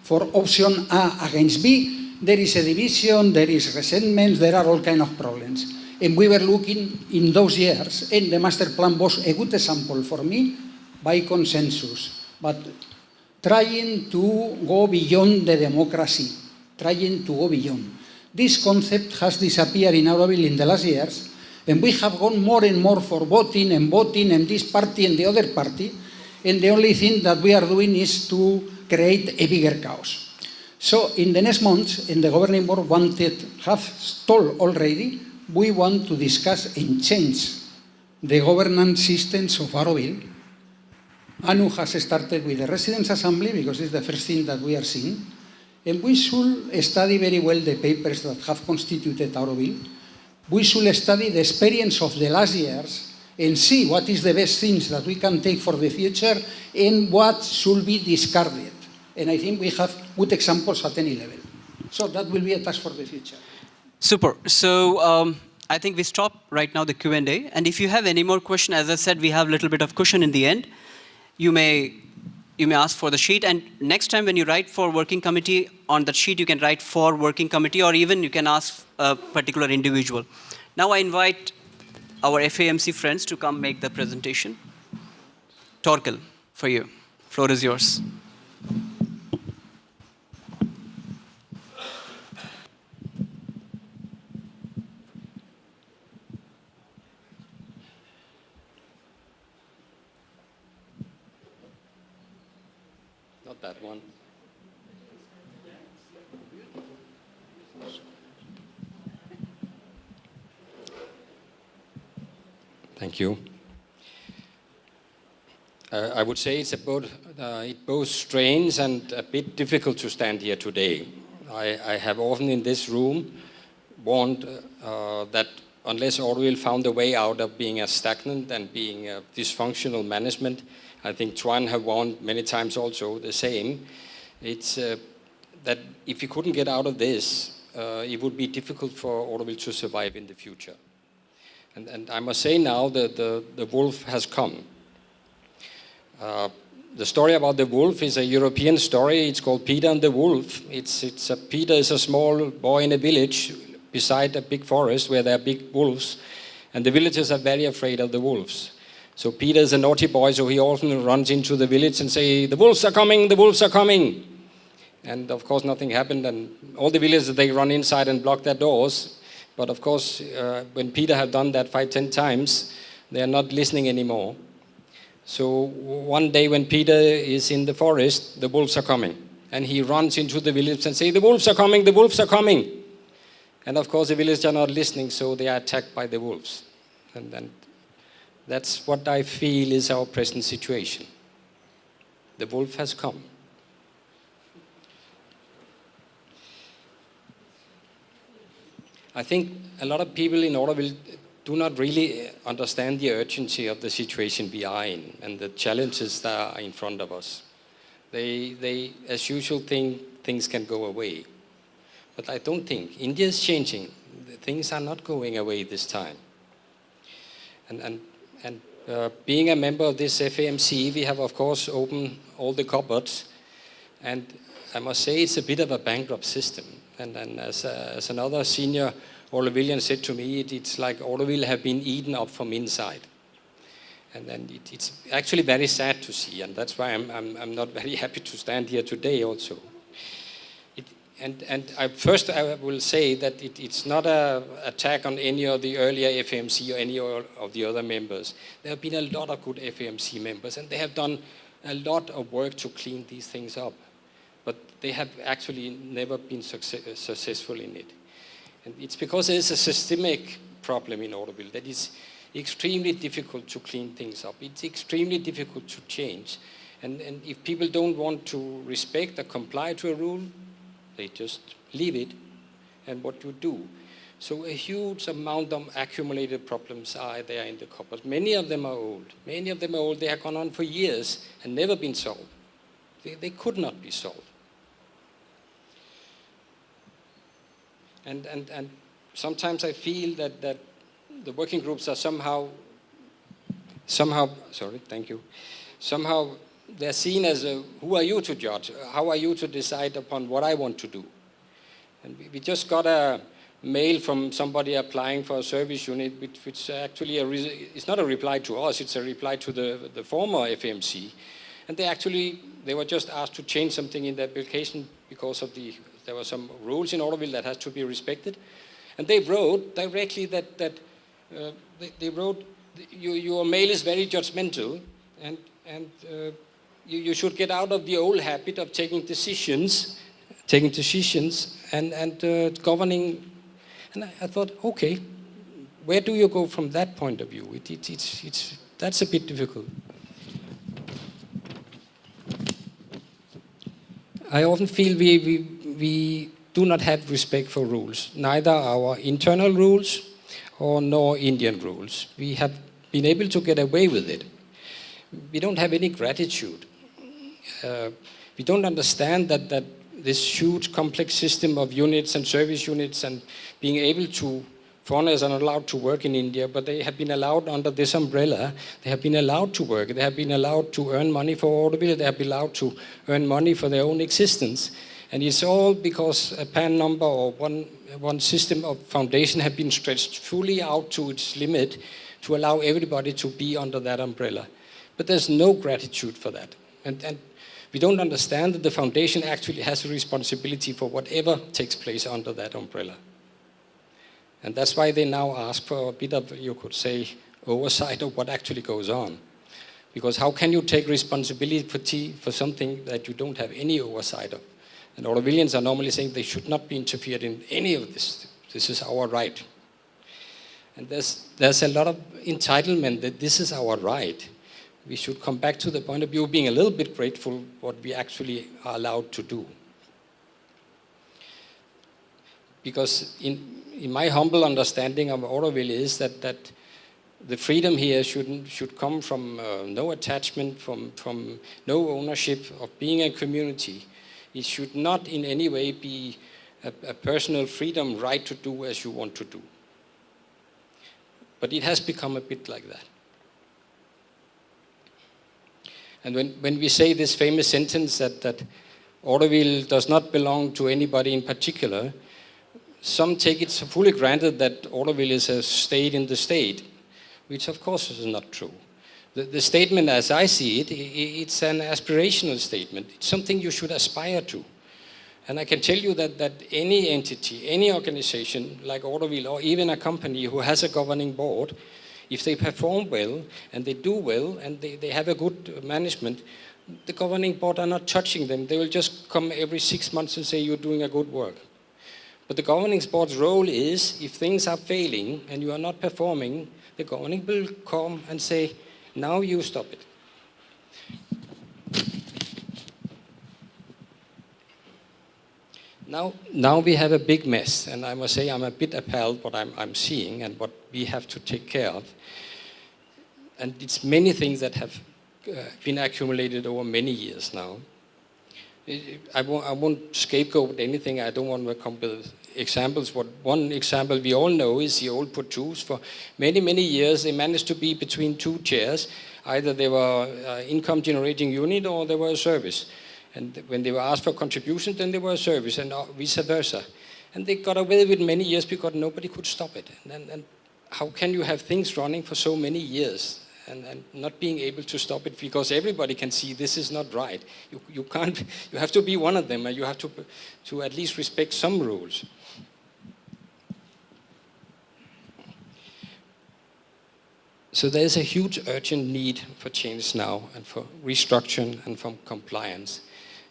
for option A against B, there is a division, there is resentment, there are all kinds of problems. And we were looking in those years, and the master plan was a good example for me by consensus. But trying to go beyond the democracy, trying to go beyond. This concept has disappeared in Auroville in the last years, and we have gone more and more for voting, and this party and the other party, and the only thing that we are doing is to create a bigger chaos. So in the next months, and the governing board have told already, we want to discuss and change the governance systems of Auroville. Anu has started with the Residents' Assembly, because it's the first thing that we are seeing, and we should study very well the papers that have constituted Auroville. We should study the experience of the last years and see what is the best things that we can take for the future and what should be discarded. And I think we have good examples at any level. So that will be a task for the future. Super. So I think we stop right now the Q&A. And if you have any more questions, as I said, we have a little bit of cushion in the end. You may ask for the sheet. And next time when you write for working committee, on that sheet you can write for working committee, or even you can ask a particular individual. Now I invite our FAMC friends to come make the presentation. Torkel, for you. Floor is yours. Not that one. Thank you. I would say it's about, it both strange and a bit difficult to stand here today. I have often in this room warned that unless Auroville found a way out of being a stagnant and being a dysfunctional management, I think Twan have warned many times also the same. It's that if you couldn't get out of this, it would be difficult for Auroville to survive in the future. And I must say now that the wolf has come. The story about the wolf is a European story. It's called Peter and the Wolf. Peter is a small boy in a village beside a big forest where there are big wolves, and the villagers are very afraid of the wolves. So Peter is a naughty boy, so he often runs into the village and say, "The wolves are coming, the wolves are coming." And of course nothing happened, and all the villagers, they run inside and block their doors. But of course, when Peter had done that 5-10 times, they are not listening anymore. So one day when Peter is in the forest, the wolves are coming. and he runs into the village and says, the wolves are coming, the wolves are coming. And of course the villagers are not listening, so they are attacked by the wolves. And that's what I feel is our present situation. The wolf has come. I think a lot of people in Auroville do not really understand the urgency of the situation we are in and the challenges that are in front of us. They as usual, think things can go away. But I don't think. India is changing. Things are not going away this time. And being a member of this FAMC, we have, of course, opened all the cupboards. And I must say it's a bit of a bankrupt system. And as another senior Aurovillian said to me, it's like Auroville have been eaten up from inside. And then it's actually very sad to see, and that's why I'm not very happy to stand here today also. First I will say that it's not an attack on any of the earlier FAMC or any of the other members. There have been a lot of good FAMC members, and they have done a lot of work to clean these things up. But they have actually never been successful in it. And it's because there is a systemic problem in Auroville that is extremely difficult to clean things up. It's extremely difficult to change. And if people don't want to respect or comply to a rule, they just leave it. And what you do? So a huge amount of accumulated problems are there in the cupboard. Many of them are old. Many of them are old. They have gone on for years and never been solved. They could not be solved. And sometimes I feel that the working groups are somehow, they're seen as who are you to judge? How are you to decide upon what I want to do? And we just got a mail from somebody applying for a service unit, which actually it's not a reply to us, it's a reply to the former FAMC. And they were just asked to change something in the application because of there were some rules in Auroville that has to be respected. And they wrote directly that they wrote, your mail is very judgmental, and you should get out of the old habit of taking decisions and governing. And I thought, okay, where do you go from that point of view? That's a bit difficult. I often feel we do not have respect for rules, neither our internal rules nor Indian rules. We have been able to get away with it. We don't have any gratitude. We don't understand that this huge complex system of units and service units and being able to, foreigners are not allowed to work in India, but they have been allowed under this umbrella. They have been allowed to work. They have been allowed to earn money for Auroville. They have been allowed to earn money for their own existence. And it's all because a PAN number or one system of foundation have been stretched fully out to its limit to allow everybody to be under that umbrella. But there's no gratitude for that. And we don't understand that the foundation actually has a responsibility for whatever takes place under that umbrella. And that's why they now ask for a bit of, you could say, oversight of what actually goes on. Because how can you take responsibility for something that you don't have any oversight of? And Aurovillians are normally saying they should not be interfered in any of this. This is our right. And there's a lot of entitlement that this is our right. We should come back to the point of view of being a little bit grateful what we actually are allowed to do. Because in my humble understanding of Auroville is that the freedom here should come from no attachment, from no ownership of being a community. It should not in any way be a personal freedom, right to do as you want to do. But it has become a bit like that. And when we say this famous sentence that Auroville does not belong to anybody in particular, some take it fully granted that Auroville is a state in the state, which of course is not true. The statement as I see it, it's an aspirational statement. It's something you should aspire to. And I can tell you that any entity, any organization like Auroville or even a company who has a governing board, if they perform well and they do well and they have a good management, the governing board are not touching them. They will just come every 6 months and say, you're doing a good work. But the governing board's role is, if things are failing and you are not performing, the governing will come and say, now you stop it. Now we have a big mess, and I must say I'm a bit appalled what I'm seeing and what we have to take care of. And it's many things that have been accumulated over many years now. I won't scapegoat anything. I don't want to come with examples. One example we all know is the old Portus. For many, many years, they managed to be between two chairs. Either they were income generating unit or they were a service. And when they were asked for contributions, then they were a service, and vice versa. And they got away with it many years because nobody could stop it. And how can you have things running for so many years and not being able to stop it because everybody can see this is not right? You can't. You have to be one of them, and you have to at least respect some rules. So there's a huge urgent need for change now, and for restructuring and for compliance.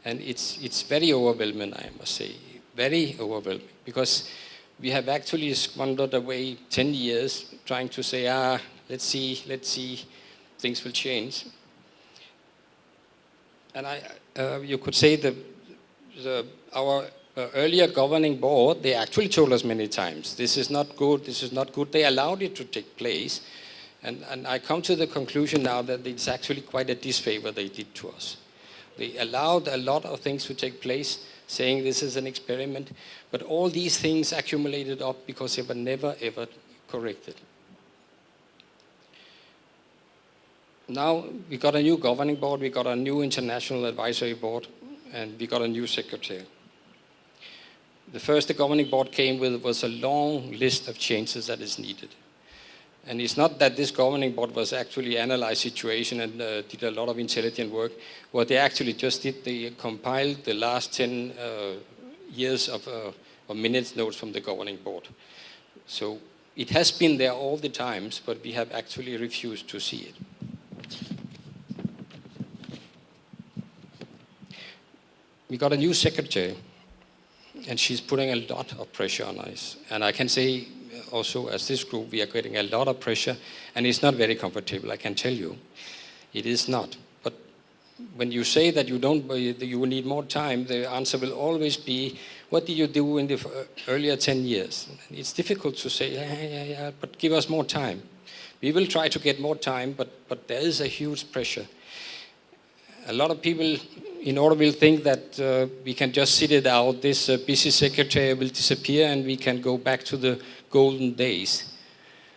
And it's very overwhelming, I must say, very overwhelming, because we have actually squandered away 10 years trying to say, let's see, things will change. And you could say that our earlier governing board, they actually told us many times, this is not good, this is not good. They allowed it to take place. And I come to the conclusion now that it's actually quite a disfavor they did to us. They allowed a lot of things to take place, saying this is an experiment, but all these things accumulated up because they were never, ever corrected. Now we got a new governing board, we got a new international advisory board, and we got a new secretary. The first the governing board came with was a long list of changes that is needed. And it's not that this governing board was actually analyzed situation and did a lot of intelligent work. What they actually just did, they compiled the last 10 years of minutes notes from the governing board. So it has been there all the times, but we have actually refused to see it. We got a new secretary, and she's putting a lot of pressure on us. And I can say, also as this group, we are getting a lot of pressure, and it's not very comfortable, I can tell you. It is not. But when you say that you need more time, the answer will always be, what did you do in the earlier 10 years? It's difficult to say, yeah, but give us more time. We will try to get more time, but there is a huge pressure. A lot of people in Auroville think that we can just sit it out, this busy secretary will disappear and we can go back to the golden days.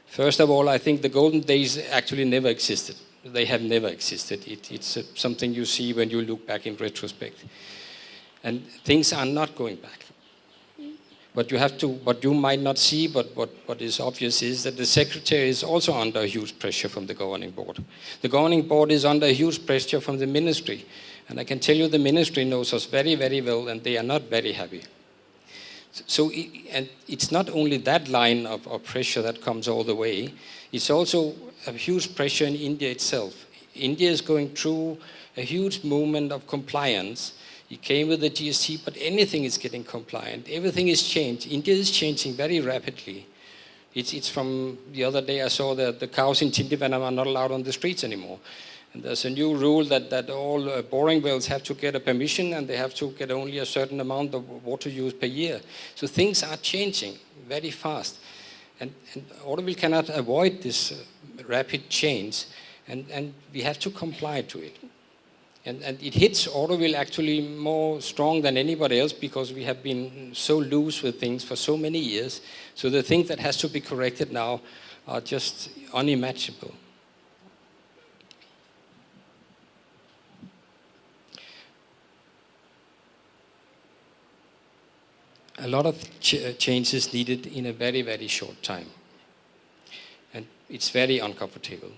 First of all, I think the golden days actually never existed. They have never existed. It's something you see when you look back in retrospect. And things are not going back. What you might not see, but what is obvious is that the secretary is also under a huge pressure from the governing board. The governing board is under a huge pressure from the ministry. And I can tell you the ministry knows us very, very well, and they are not very happy. So, and it's not only that line of pressure that comes all the way, it's also a huge pressure in India itself. India is going through a huge movement of compliance. It came with the GST, but anything is getting compliant. Everything is changed. India is changing very rapidly. It's from the other day I saw that the cows in Tindivanam are not allowed on the streets anymore. And there's a new rule that all boring wells have to get a permission, and they have to get only a certain amount of water use per year. So things are changing very fast. And Auroville cannot avoid this rapid change, and we have to comply to it. And it hits Auroville actually more strong than anybody else because we have been so loose with things for so many years. So the things that has to be corrected now are just unimaginable. A lot of changes needed in a very, very short time. And it's very uncomfortable.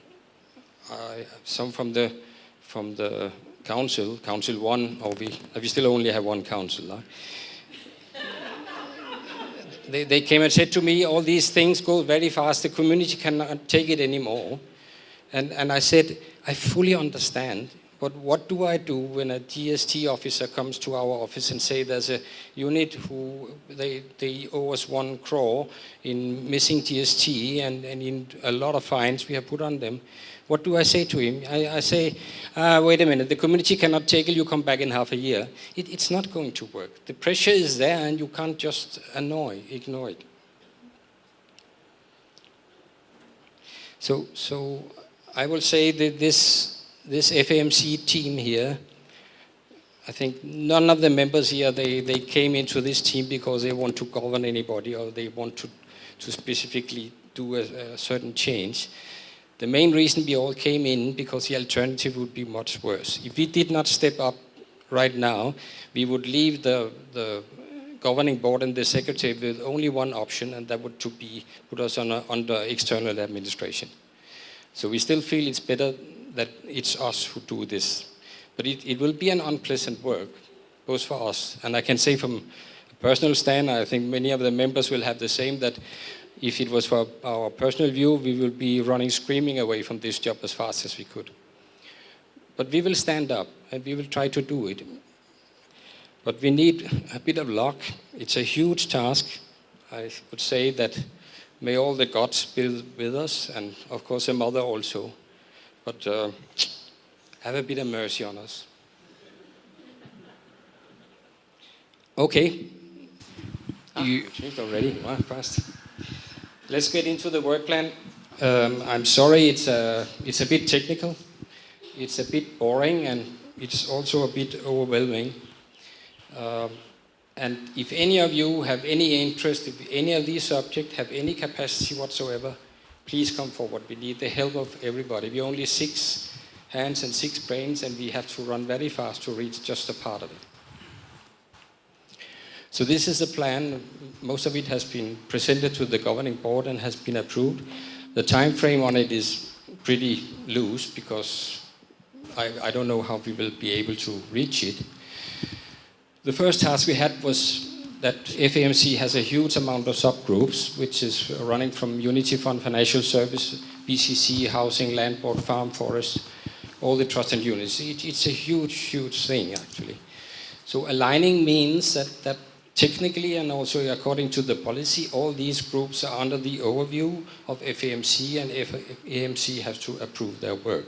Some from the council, Council 1, or we still only have one council. Huh? They came and said to me, all these things go very fast, the community cannot take it anymore. And I said, I fully understand, But what do I do when a GST officer comes to our office and say there's a unit who they owe us 1 crore in missing GST and in a lot of fines we have put on them? What do I say to him? I say, wait a minute, the community cannot take it, you come back in half a year. It's not going to work. The pressure is there and you can't just ignore it. So I will say that this FAMC team here, I think none of the members here, they came into this team because they want to govern anybody or they want to specifically do a certain change. The main reason we all came in because the alternative would be much worse. If we did not step up right now, we would leave the governing board and the secretary with only one option, and that would to be put us under external administration. So we still feel it's better that it's us who do this. But it will be an unpleasant work, both for us. And I can say from a personal stand, I think many of the members will have the same, that if it was for our personal view, we will be running screaming away from this job as fast as we could. But we will stand up and we will try to do it. But we need a bit of luck. It's a huge task. I would say that may all the gods be with us, and of course the mother also. But have a bit of mercy on us. Okay. You changed already. Wow, fast. Let's get into the work plan. I'm sorry, it's a bit technical. It's a bit boring, and it's also a bit overwhelming. And if any of you have any interest, if any of these subjects have any capacity whatsoever, please come forward. We need the help of everybody. We're only 6 hands and 6 brains, and we have to run very fast to reach just a part of it. So this is the plan. Most of it has been presented to the governing board and has been approved. The time frame on it is pretty loose because I don't know how we will be able to reach it. The first task we had was that FAMC has a huge amount of subgroups, which is running from Unity Fund, Financial Service, BCC, Housing, Land Board, Farm, Forest, all the trust and units. It's a huge, huge thing, actually. So aligning means that technically and also according to the policy, all these groups are under the overview of FAMC, and FAMC has to approve their work.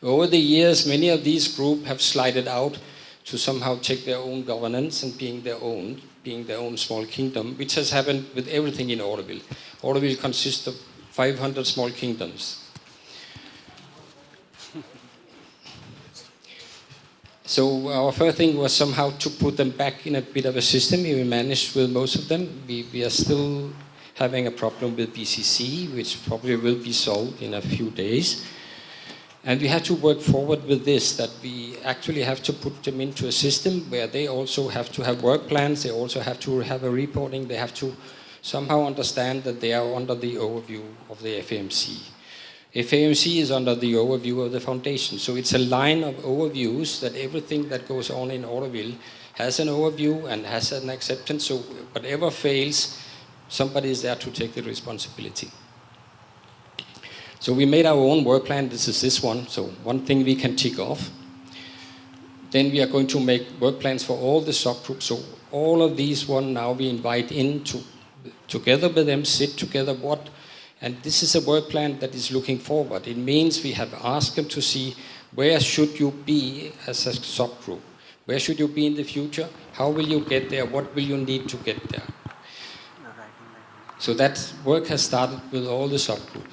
Over the years, many of these groups have slided out to somehow take their own governance and being their own small kingdom, which has happened with everything in Auroville. Auroville consists of 500 small kingdoms. So our first thing was somehow to put them back in a bit of a system. We managed with most of them. We are still having a problem with BCC, which probably will be solved in a few days. And we have to work forward with this, that we actually have to put them into a system where they also have to have work plans, they also have to have a reporting, they have to somehow understand that they are under the overview of the FAMC. FAMC is under the overview of the foundation. So it's a line of overviews that everything that goes on in Auroville has an overview and has an acceptance. So whatever fails, somebody is there to take the responsibility. So we made our own work plan. This is this one. So one thing we can tick off. Then we are going to make work plans for all the subgroups. So all of these one now we invite in to together with them, sit together, and this is a work plan that is looking forward. It means we have asked them to see where should you be as a subgroup? Where should you be in the future? How will you get there? What will you need to get there? So that work has started with all the subgroups.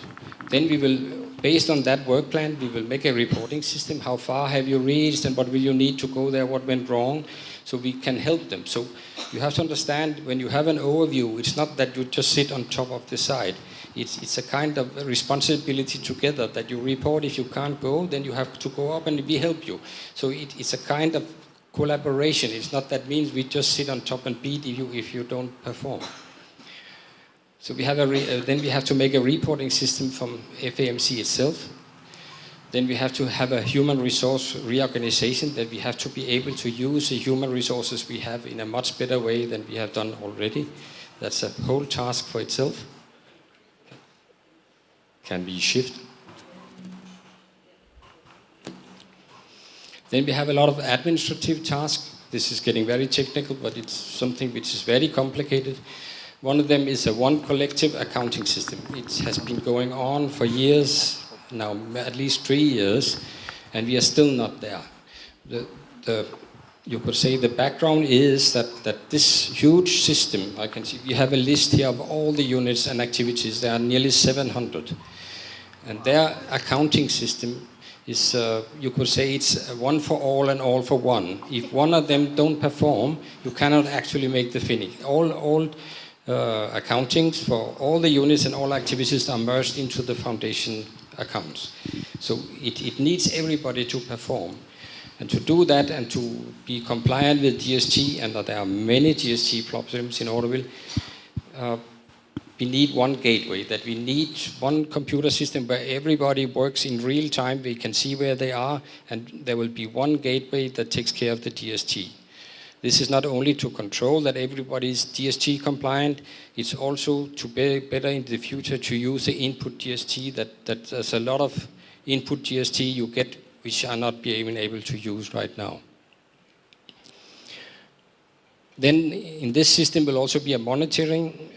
Then we will, based on that work plan, we will make a reporting system. How far have you reached and what will you need to go there? What went wrong? So we can help them. So you have to understand, when you have an overview, it's not that you just sit on top of the side. It's a kind of a responsibility together that you report. If you can't go, then you have to go up and we help you. So it's a kind of collaboration. It's not that means we just sit on top and beat you if you don't perform. So we have then we have to make a reporting system from FAMC itself. Then we have to have a human resource reorganization, that we have to be able to use the human resources we have in a much better way than we have done already. That's a whole task for itself. Can we shift? Then we have a lot of administrative tasks. This is getting very technical, but it's something which is very complicated. One of them is a one collective accounting system. It has been going on for years, now at least 3 years, and we are still not there. You could say the background is that this huge system, I can see, we have a list here of all the units and activities. There are nearly 700. And their accounting system is, you could say it's one for all and all for one. If one of them don't perform, you cannot actually make the finish. All accountings for all the units and all activities are merged into the foundation accounts. So it needs everybody to perform. And to do that and to be compliant with GST, and there are many GST problems in Auroville, we need one gateway, that we need one computer system where everybody works in real time, we can see where they are, and there will be one gateway that takes care of the GST. This is not only to control that everybody is GST compliant, it's also to be better in the future to use the input GST, that there's a lot of input GST you get which are not being able to use right now. Then in this system will also be a monitoring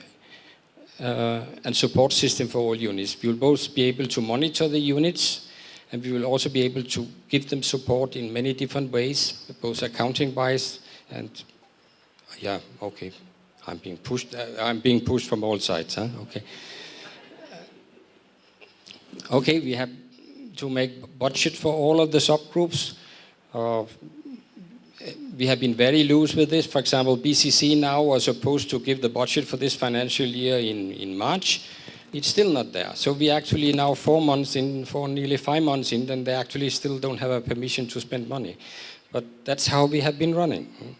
and support system for all units. We will both be able to monitor the units, and we will also be able to give them support in many different ways, both accounting-wise and, yeah, okay, I'm being pushed from all sides, huh? Okay. Okay, we have to make budget for all of the subgroups. We have been very loose with this. For example, BCC now was supposed to give the budget for this financial year in March. It's still not there. So we actually now 4 months in, for nearly 5 months in, and they actually still don't have a permission to spend money. But that's how we have been running.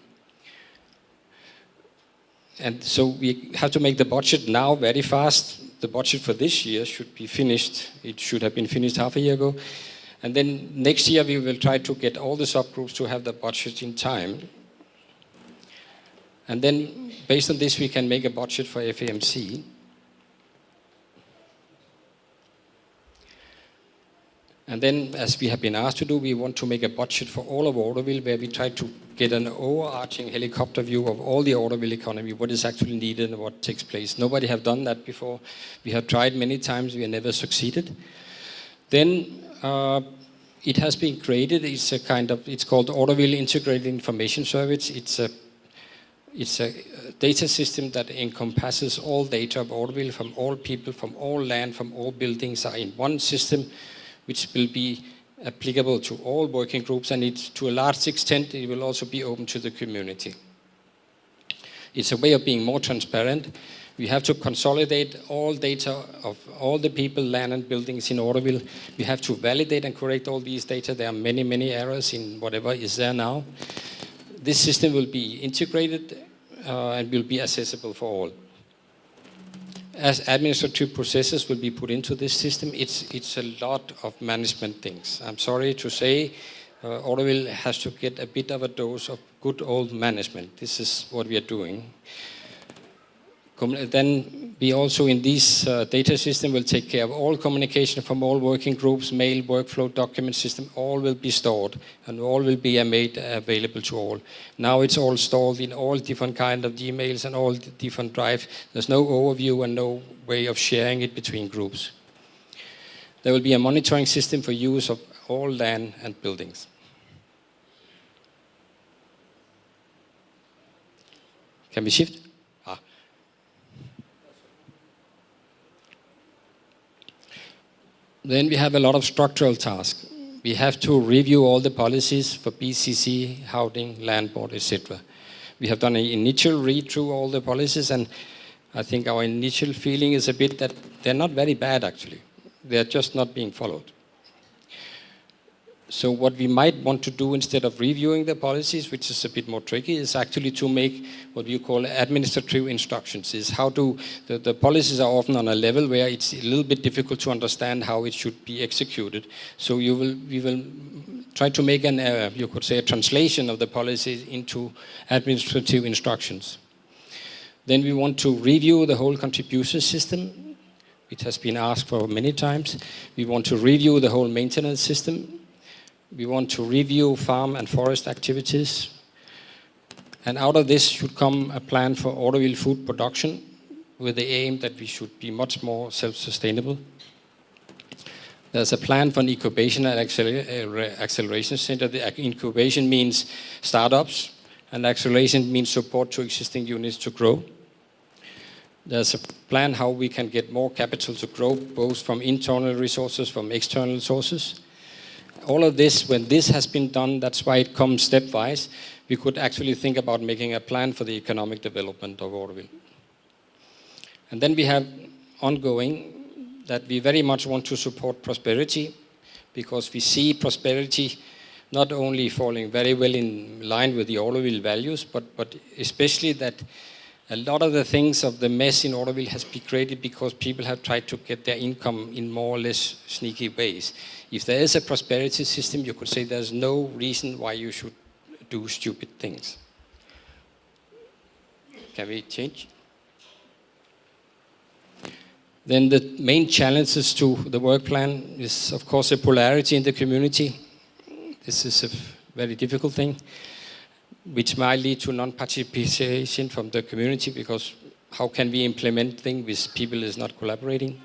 And so we have to make the budget now very fast. The budget for this year should be finished. It should have been finished half a year ago. And then next year we will try to get all the subgroups to have the budget in time. And then based on this we can make a budget for FAMC. And then, as we have been asked to do, we want to make a budget for all of Auroville, where we try to get an overarching helicopter view of all the Auroville economy, what is actually needed and what takes place. Nobody have done that before. We have tried many times, we have never succeeded. Then it has been created. It's a kind of, it's called Auroville Integrated Information Service. It's a data system that encompasses all data of Auroville, from all people, from all land, from all buildings are in one system, which will be applicable to all working groups, and it's, to a large extent, it will also be open to the community. It's a way of being more transparent. We have to consolidate all data of all the people, land and buildings in Auroville. We have to validate and correct all these data. There are many, many errors in whatever is there now. This system will be integrated and will be accessible for all. As administrative processes will be put into this system, it's a lot of management things. I'm sorry to say, Auroville has to get a bit of a dose of good old management. This is what we are doing. Then we also in this data system will take care of all communication from all working groups, mail, workflow, document system, all will be stored and all will be made available to all. Now it's all stored in all different kind of Gmails and all different drives. There's no overview and no way of sharing it between groups. There will be a monitoring system for use of all land and buildings. Can we shift? Then we have a lot of structural tasks. We have to review all the policies for BCC, housing, land board, etc. We have done an initial read through all the policies, and I think our initial feeling is a bit that they're not very bad actually. They're just not being followed. So what we might want to do instead of reviewing the policies, which is a bit more tricky, is actually to make what you call administrative instructions. Is how to, the policies are often on a level where it's a little bit difficult to understand how it should be executed. So we will try to make an, you could say, a translation of the policies into administrative instructions. Then we want to review the whole contribution system, which has been asked for many times. We want to review the whole maintenance system. We want to review farm and forest activities. And out of this should come a plan for Auroville food production with the aim that we should be much more self-sustainable. There's a plan for an incubation and acceleration center. The incubation means startups, and acceleration means support to existing units to grow. There's a plan how we can get more capital to grow, both from internal resources, from external sources. All of this, when this has been done, that's why it comes stepwise, we could actually think about making a plan for the economic development of Auroville. And then we have ongoing that we very much want to support prosperity, because we see prosperity not only falling very well in line with the Auroville values, but especially that a lot of the things of the mess in Auroville has been created because people have tried to get their income in more or less sneaky ways. If there is a prosperity system, you could say there's no reason why you should do stupid things. Can we change? Then the main challenges to the work plan is, of course, the polarity in the community. This is a very difficult thing, which might lead to non-participation from the community, because how can we implement things with people is not collaborating?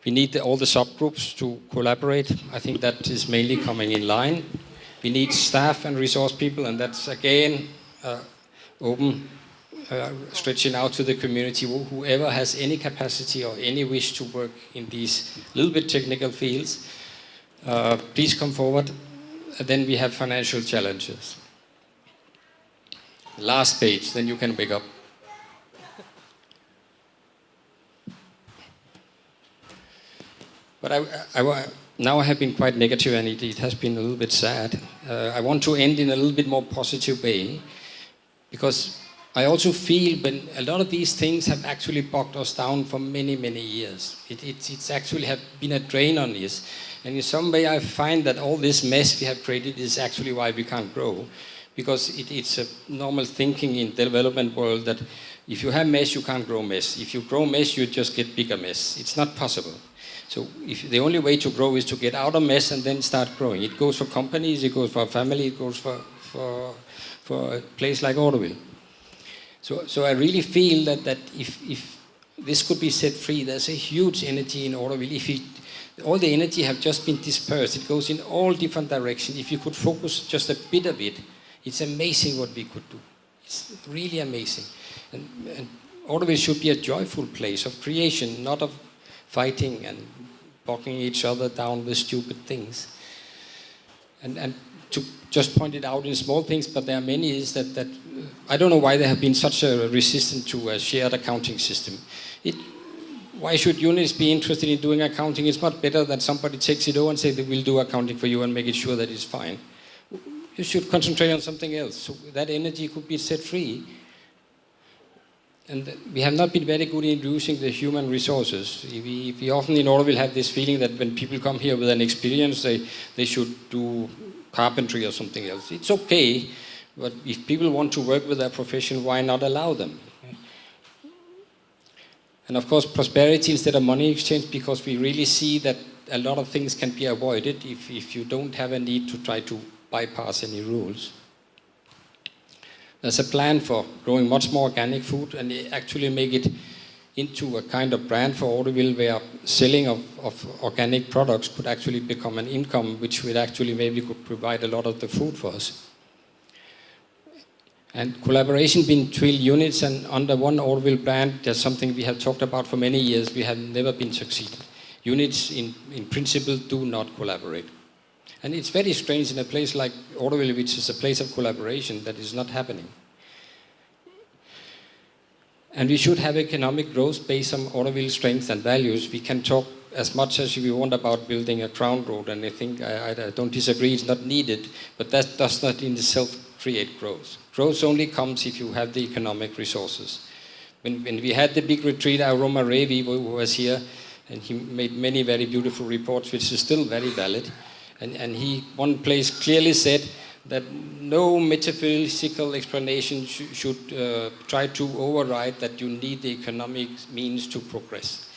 We need all the subgroups to collaborate. I think that is mainly coming in line. We need staff and resource people, and that's again stretching out to the community. Whoever has any capacity or any wish to work in these little bit technical fields, please come forward. And then we have financial challenges. Last page, then you can wake up. But now I have been quite negative, and it has been a little bit sad. I want to end in a little bit more positive way, because I also feel when a lot of these things have actually bogged us down for many, many years. It's actually have been a drain on this. And in some way I find that all this mess we have created is actually why we can't grow. Because it's a normal thinking in the development world that if you have mess, you can't grow mess. If you grow mess, you just get bigger mess. It's not possible. So the only way to grow is to get out of mess and then start growing. It goes for companies, it goes for family, it goes for a place like Auroville. So I really feel that if this could be set free, there's a huge energy in Auroville. All the energy have just been dispersed. It goes in all different directions. If you could focus just a bit of it, it's amazing what we could do. It's really amazing. And Auroville should be a joyful place of creation, not of fighting and bogging each other down with stupid things. And to just point it out in small things, but there are many, is that I don't know why there have been such a resistance to a shared accounting system. Why should units be interested in doing accounting? It's not better that somebody takes it over and say they will do accounting for you and make it sure that it's fine. You should concentrate on something else, so that energy could be set free. And we have not been very good in using the human resources. We often in Auroville have this feeling that when people come here with an experience, they should do carpentry or something else. It's okay, but if people want to work with their profession, why not allow them? And of course, prosperity instead of money exchange, because we really see that a lot of things can be avoided if you don't have a need to try to bypass any rules. There's a plan for growing much more organic food and actually make it into a kind of brand for Auroville, where selling of organic products could actually become an income, which would actually maybe could provide a lot of the food for us. And collaboration between units and under one Auroville brand, that's something we have talked about for many years. We have never been succeeded. Units in principle do not collaborate. And it's very strange in a place like Auroville, which is a place of collaboration, that is not happening. And we should have economic growth based on Auroville's strengths and values. We can talk as much as we want about building a crown road, and I think I don't disagree, it's not needed, but that does not in itself create growth. Growth only comes if you have the economic resources. When we had the big retreat, Aroma Revi, who was here, and he made many very beautiful reports, which is still very valid. And he, one place clearly said that no metaphysical explanation should try to override that you need the economic means to progress.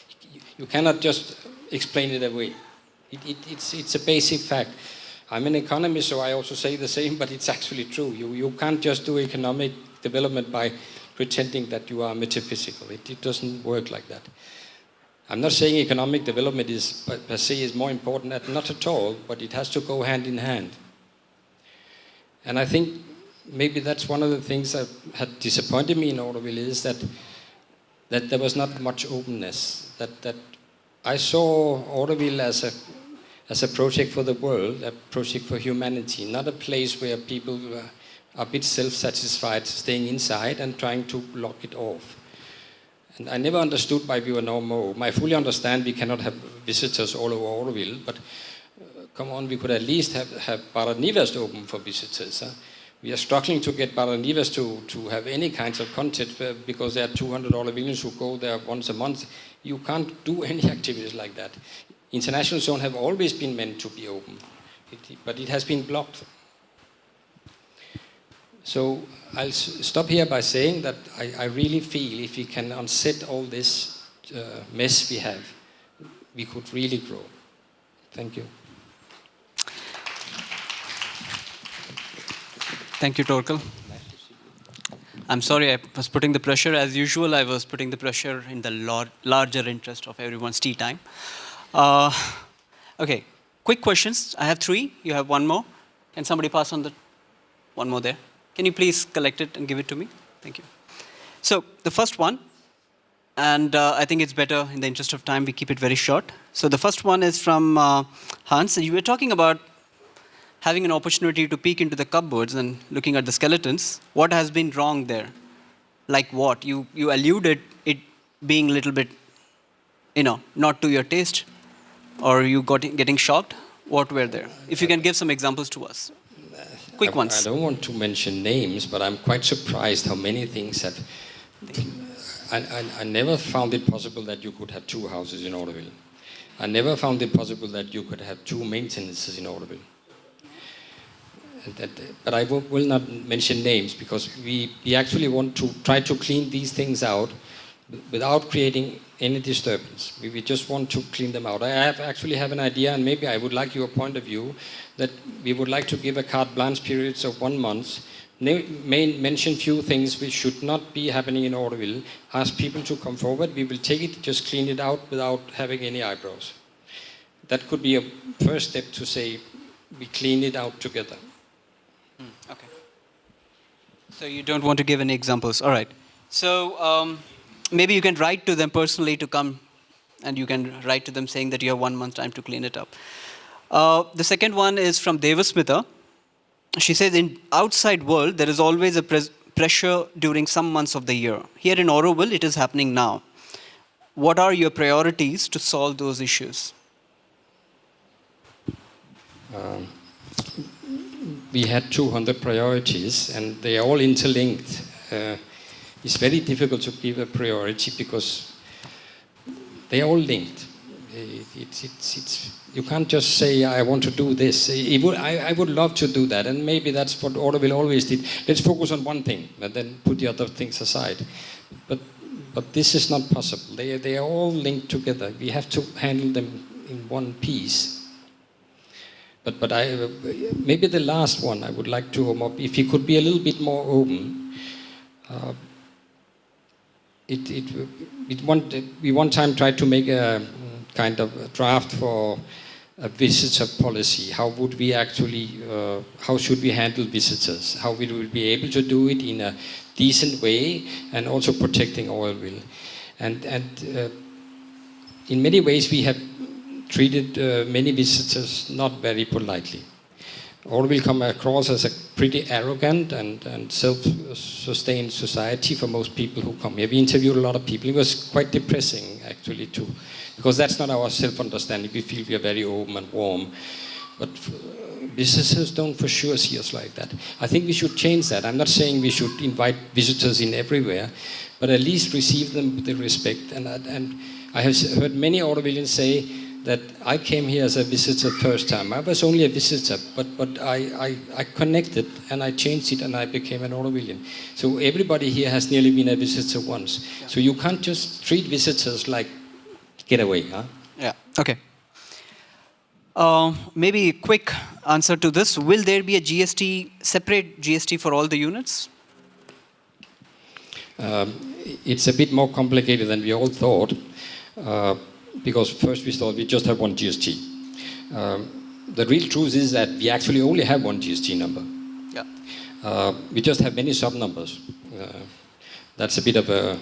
You cannot just explain it away. It's a basic fact. I'm an economist, so I also say the same, but it's actually true. You can't just do economic development by pretending that you are metaphysical. It doesn't work like that. I'm not saying economic development is per se is more important, not at all, but it has to go hand in hand. And I think maybe that's one of the things that had disappointed me in Auroville is that there was not much openness. That I saw Auroville as a project for the world, a project for humanity, not a place where people are a bit self-satisfied, staying inside and trying to lock it off. And I never understood why we were no more. I fully understand we cannot have visitors all over Auroville, but come on, we could at least have Baranivas open for visitors. Huh? We are struggling to get Baranivas to have any kinds of content because there are 200 Aurovillians who go there once a month. You can't do any activities like that. International zone have always been meant to be open, but it has been blocked. So I'll stop here by saying that I really feel if we can unset all this mess we have, we could really grow. Thank you. Thank you, Torkel. I'm sorry I was putting the pressure. As usual, I was putting the pressure in the larger interest of everyone's tea time. Okay, quick questions. I have 3. You have 1 more. Can somebody pass on the 1 more there? Can you please collect it and give it to me? Thank you. So the first one, and I think it's better in the interest of time we keep it very short. So the first one is from Hans. You were talking about having an opportunity to peek into the cupboards and looking at the skeletons. What has been wrong there? Like what? You alluded it being a little bit, not to your taste, or you getting shocked. What were there? If you can give some examples to us. Quick ones. I don't want to mention names, but I'm quite surprised how many things have... I never found it possible that you could have 2 houses in Auroville. I never found it possible that you could have 2 maintenances in Auroville. But I will not mention names because we actually want to try to clean these things out without creating any disturbance. We just want to clean them out. I actually have an idea, and maybe I would like your point of view, that we would like to give a carte blanche period of 1 month, mention few things which should not be happening in Auroville, ask people to come forward, we will take it, just clean it out without having any eyebrows. That could be a first step to say, we clean it out together. Okay. So you don't want to give any examples. All right. So maybe you can write to them personally to come, and you can write to them saying that you have 1 month time to clean it up. The second one is from Devasmita. She says, in outside world, there is always a pressure during some months of the year. Here in Auroville, it is happening now. What are your priorities to solve those issues? We had 200 priorities, and they are all interlinked. It's very difficult to give a priority because they are all linked. You can't just say, I want to do this. I would love to do that, and maybe that's what Auroville always did. Let's focus on one thing, and then put the other things aside. But this is not possible. They are all linked together. We have to handle them in one piece. But maybe the last one I would like to warm up, if you could be a little bit more open. We one time tried to make a kind of a draft for a visitor policy. How would we actually, how should we handle visitors? How we will be able to do it in a decent way and also protecting Auroville. And in many ways we have treated many visitors not very politely. Auroville come across as a pretty arrogant and self-sustained society for most people who come here. We interviewed a lot of people. It was quite depressing, actually, too, because that's not our self-understanding. We feel we are very open and warm, but visitors don't for sure see us like that. I think we should change that. I'm not saying we should invite visitors in everywhere, but at least receive them with the respect. And I have heard many Aurovillians say that I came here as a visitor first time. I was only a visitor, but I connected and I changed it and I became an Aurovillian. So everybody here has nearly been a visitor once. Yeah. So you can't just treat visitors like get away, huh? Yeah, okay. Maybe a quick answer to this. Will there be a GST, separate GST for all the units? It's a bit more complicated than we all thought, because first we thought we just have one GST. The real truth is that we actually only have one GST number. Yeah. We just have many sub-numbers. That's a bit of a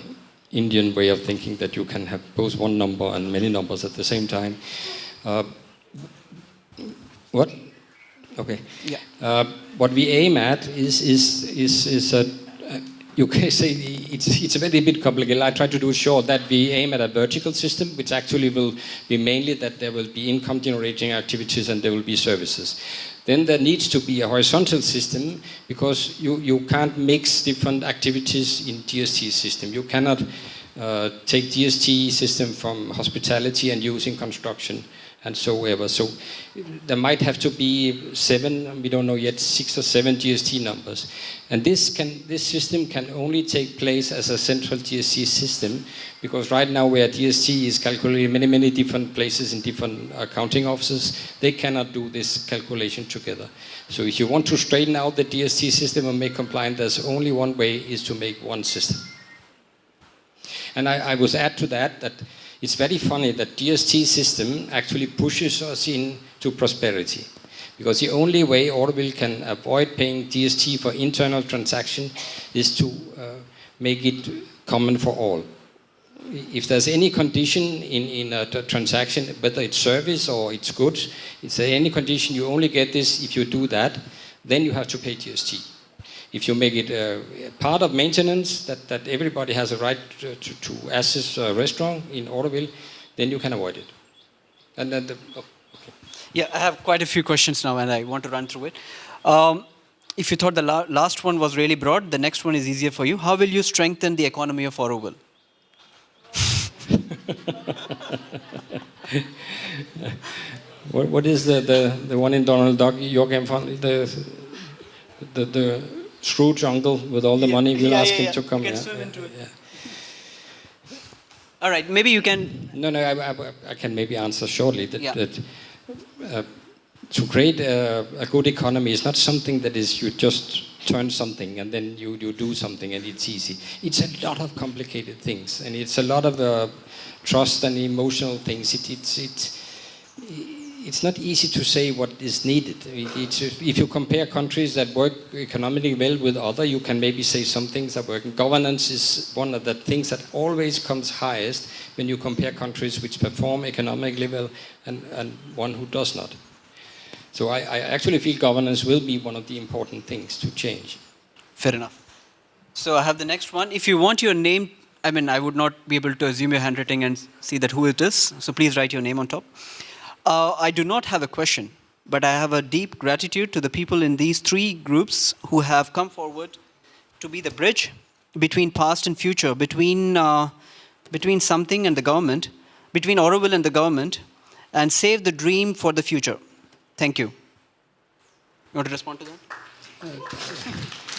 Indian way of thinking, that you can have both one number and many numbers at the same time. What? Okay. Yeah. What we aim at is you can say it's a very bit complicated. I try to do it short, that we aim at a vertical system, which actually will be mainly that there will be income generating activities and there will be services. Then there needs to be a horizontal system, because you can't mix different activities in GST system. You cannot take GST system from hospitality and use in construction and so ever. So there might have to be 7, we don't know yet, 6 or 7 GST numbers. And this system can only take place as a central GST system, because right now where GST is calculated in many different places in different accounting offices, they cannot do this calculation together. So if you want to straighten out the GST system and make compliant, there's only one way, is to make one system. And I would add to that it's very funny that GST system actually pushes us into prosperity. Because the only way Auroville can avoid paying GST for internal transaction is to make it common for all. If there's any condition in a transaction, whether it's service or it's goods, it's any condition, you only get this if you do that, then you have to pay GST. If you make it part of maintenance, that everybody has a right to access a restaurant in Auroville, then you can avoid it. And then okay. Yeah, I have quite a few questions now, and I want to run through it. If you thought the last one was really broad, the next one is easier for you. How will you strengthen the economy of Auroville? What is the one in Donald Duck, Joachim von, the Scrooge uncle with all the money? We'll ask him to come. You can swim into it. All right, maybe you can... No, I can maybe answer shortly. To create a good economy is not something that is you just turn something and then you do something and it's easy. It's a lot of complicated things, and it's a lot of trust and emotional things. It's not easy to say what is needed. If you compare countries that work economically well with other, you can maybe say some things that work. And governance is one of the things that always comes highest when you compare countries which perform economically well and one who does not. So I actually feel governance will be one of the important things to change. Fair enough. So I have the next one. If you want your name, I would not be able to assume your handwriting and see that who it is. So please write your name on top. I do not have a question, but I have a deep gratitude to the people in these 3 groups who have come forward to be the bridge between past and future, between something and the government, between Auroville and the government, and save the dream for the future. Thank you. You want to respond to that?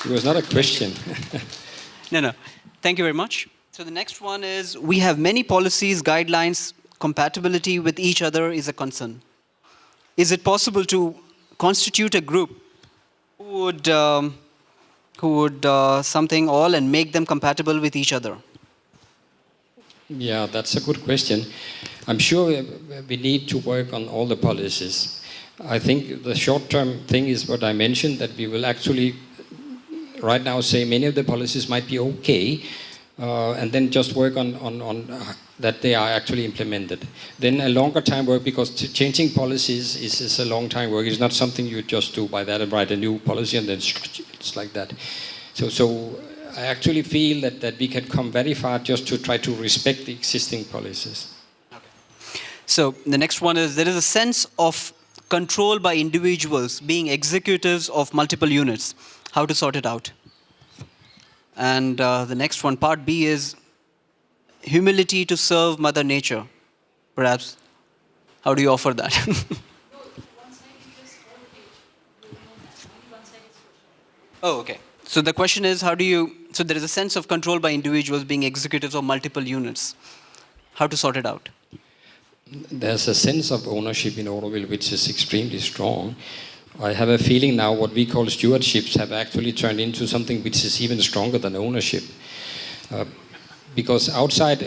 It was not a question. No. Thank you very much. So the next one is, we have many policies, guidelines, compatibility with each other is a concern. Is it possible to constitute a group who would something all and make them compatible with each other? Yeah, that's a good question. I'm sure we need to work on all the policies. I think the short-term thing is what I mentioned, that we will actually right now say many of the policies might be okay, and then just work on that they are actually implemented. Then a longer time work, because changing policies is a long time work. It's not something you just do by that and write a new policy and then it's like that. So I actually feel that we can come very far just to try to respect the existing policies. Okay. So the next one is, there is a sense of control by individuals being executives of multiple units. How to sort it out? And the next one, part B, is humility to serve Mother Nature. Perhaps, how do you offer that? Oh, okay. So the question is, so there is a sense of control by individuals being executives of multiple units. How to sort it out? there's a sense of ownership in Auroville which is extremely strong. I have a feeling now what we call stewardships have actually turned into something which is even stronger than ownership. Because outside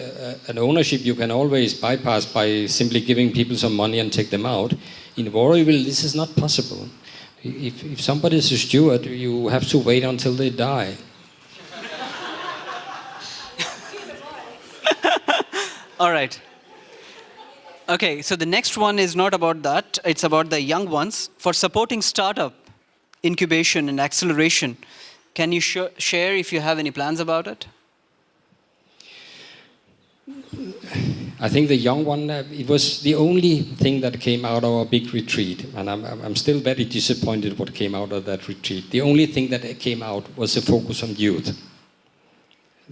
an ownership you can always bypass by simply giving people some money and take them out. In Auroville this is not possible. If somebody is a steward, you have to wait until they die. All right. Okay, so the next one is not about that. It's about the young ones. For supporting startup, incubation, and acceleration, can you share if you have any plans about it? I think the young one, it was the only thing that came out of our big retreat. And I'm still very disappointed what came out of that retreat. The only thing that came out was a focus on youth.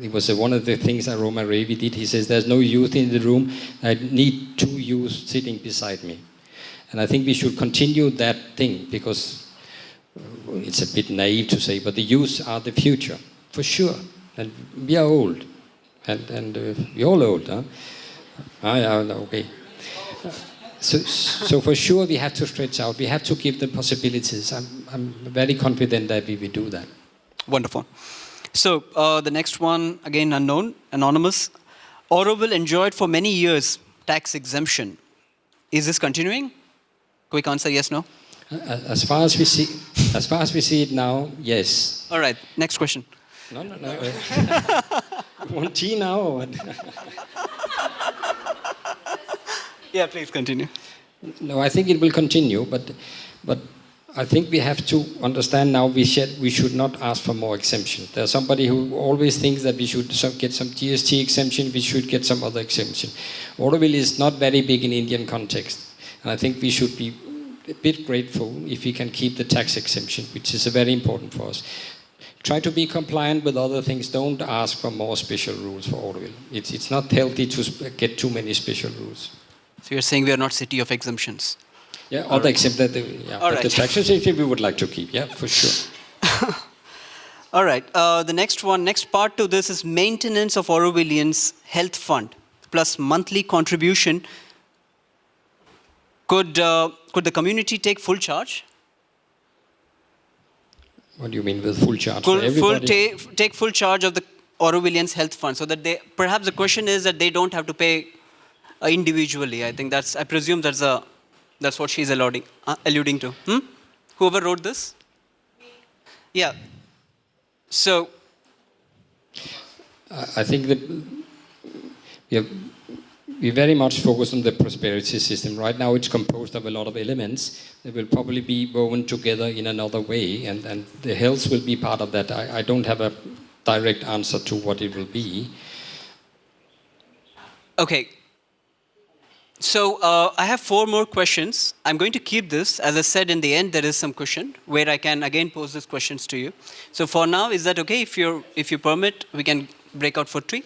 It was one of the things that Roma Ravi did. He says, there's no youth in the room. I need 2 youth sitting beside me. And I think we should continue that thing because it's a bit naive to say, but the youth are the future, for sure. And we are old. And we're all old, huh? Okay. So for sure we have to stretch out. We have to give them possibilities. I'm very confident that we will do that. Wonderful. So the next one, again unknown, anonymous. Auroville enjoyed for many years tax exemption. Is this continuing? Quick answer, yes, no? As far as we see it now, yes. All right, next question. No. Want tea now or what? Yeah, please continue. No, I think it will continue, but I think we have to understand now we should not ask for more exemptions. There's somebody who always thinks that we should get some GST exemption, we should get some other exemption. Auroville is not very big in Indian context. And I think we should be a bit grateful if we can keep the tax exemption, which is very important for us. Try to be compliant with other things. Don't ask for more special rules for Auroville. It's not healthy to get too many special rules. So you're saying we are not city of exemptions? Yeah, other except that the tax exemption we would like to keep, yeah, for sure. All right, the next part to this is maintenance of Aurovillians' health fund plus monthly contribution. Could the community take full charge? What do you mean with full charge for Could everybody? take full charge of the Aurovillians' health fund so that perhaps the question is that they don't have to pay individually. I think I presume that's what she's alluding to. Whoever wrote this? Yeah. So I think that we very much focus on the prosperity system. Right now it's composed of a lot of elements that will probably be woven together in another way, and the health will be part of that. I don't have a direct answer to what it will be. Okay. So I have 4 more questions. I'm going to keep this. As I said, in the end, there is some cushion where I can again pose these questions to you. So for now, is that okay? If you permit, we can break out for 3.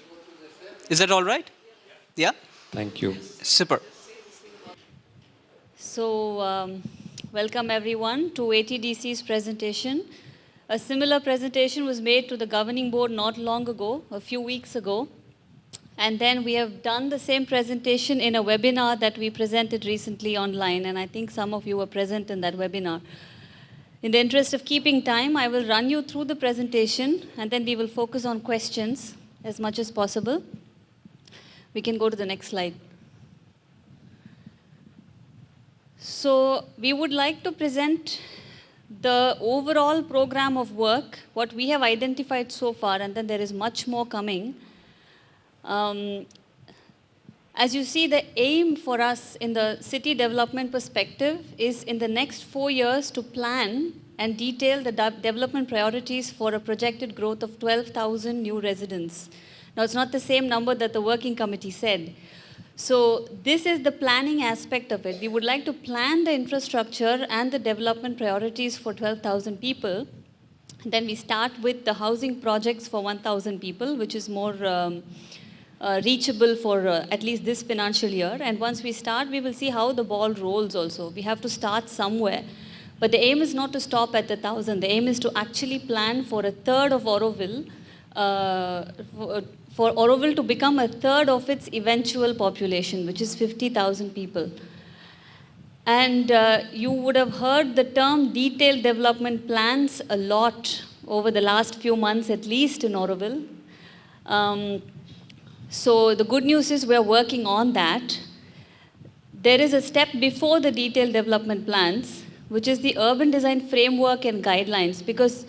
Is that all right? Yeah? Thank you. Super. So welcome everyone to ATDC's presentation. A similar presentation was made to the governing board not long ago, a few weeks ago. And then we have done the same presentation in a webinar that we presented recently online, and I think some of you were present in that webinar. In the interest of keeping time, I will run you through the presentation, and then we will focus on questions as much as possible. We can go to the next slide. So we would like to present the overall program of work, what we have identified so far, and then there is much more coming. As you see, the aim for us in the city development perspective is in the next 4 years to plan and detail the development priorities for a projected growth of 12,000 new residents. Now, it's not the same number that the working committee said. So this is the planning aspect of it. We would like to plan the infrastructure and the development priorities for 12,000 people. Then we start with the housing projects for 1,000 people, which is more reachable for at least this financial year. And once we start, we will see how the ball rolls also. We have to start somewhere. But the aim is not to stop at the 1,000. The aim is to actually plan for a third of Auroville for Auroville to become a third of its eventual population, which is 50,000 people. And you would have heard the term detailed development plans a lot over the last few months, at least in Auroville. So the good news is we're working on that. There is a step before the detailed development plans, which is the urban design framework and guidelines, because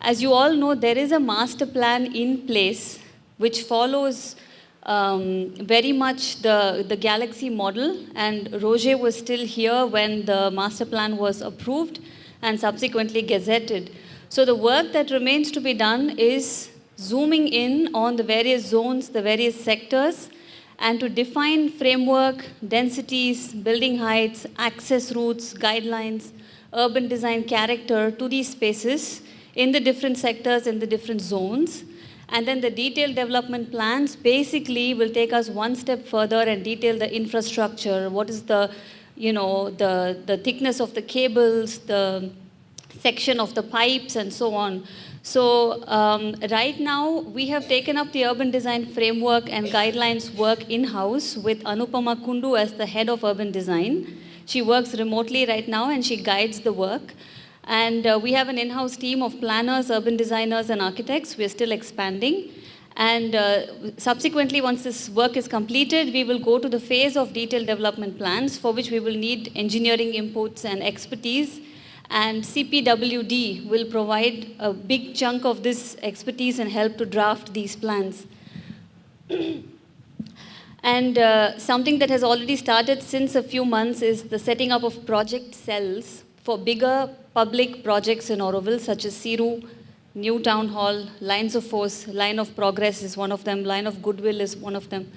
as you all know, there is a master plan in place which follows very much the Galaxy model, and Roger was still here when the master plan was approved and subsequently gazetted. So the work that remains to be done is zooming in on the various zones, the various sectors, and to define framework, densities, building heights, access routes, guidelines, urban design character to these spaces in the different sectors, in the different zones. And then the detailed development plans basically will take us one step further and detail the infrastructure, what is the, the thickness of the cables, the section of the pipes, and so on. So right now, we have taken up the urban design framework and guidelines work in-house with Anupama Kundu as the head of urban design. She works remotely right now and she guides the work. And we have an in-house team of planners, urban designers, and architects. We're still expanding. And subsequently, once this work is completed, we will go to the phase of detailed development plans, for which we will need engineering inputs and expertise. And CPWD will provide a big chunk of this expertise and help to draft these plans. And something that has already started since a few months is the setting up of project cells for bigger public projects in Auroville, such as Siru, New Town Hall, Lines of Force, Line of Progress is one of them, Line of Goodwill is one of them,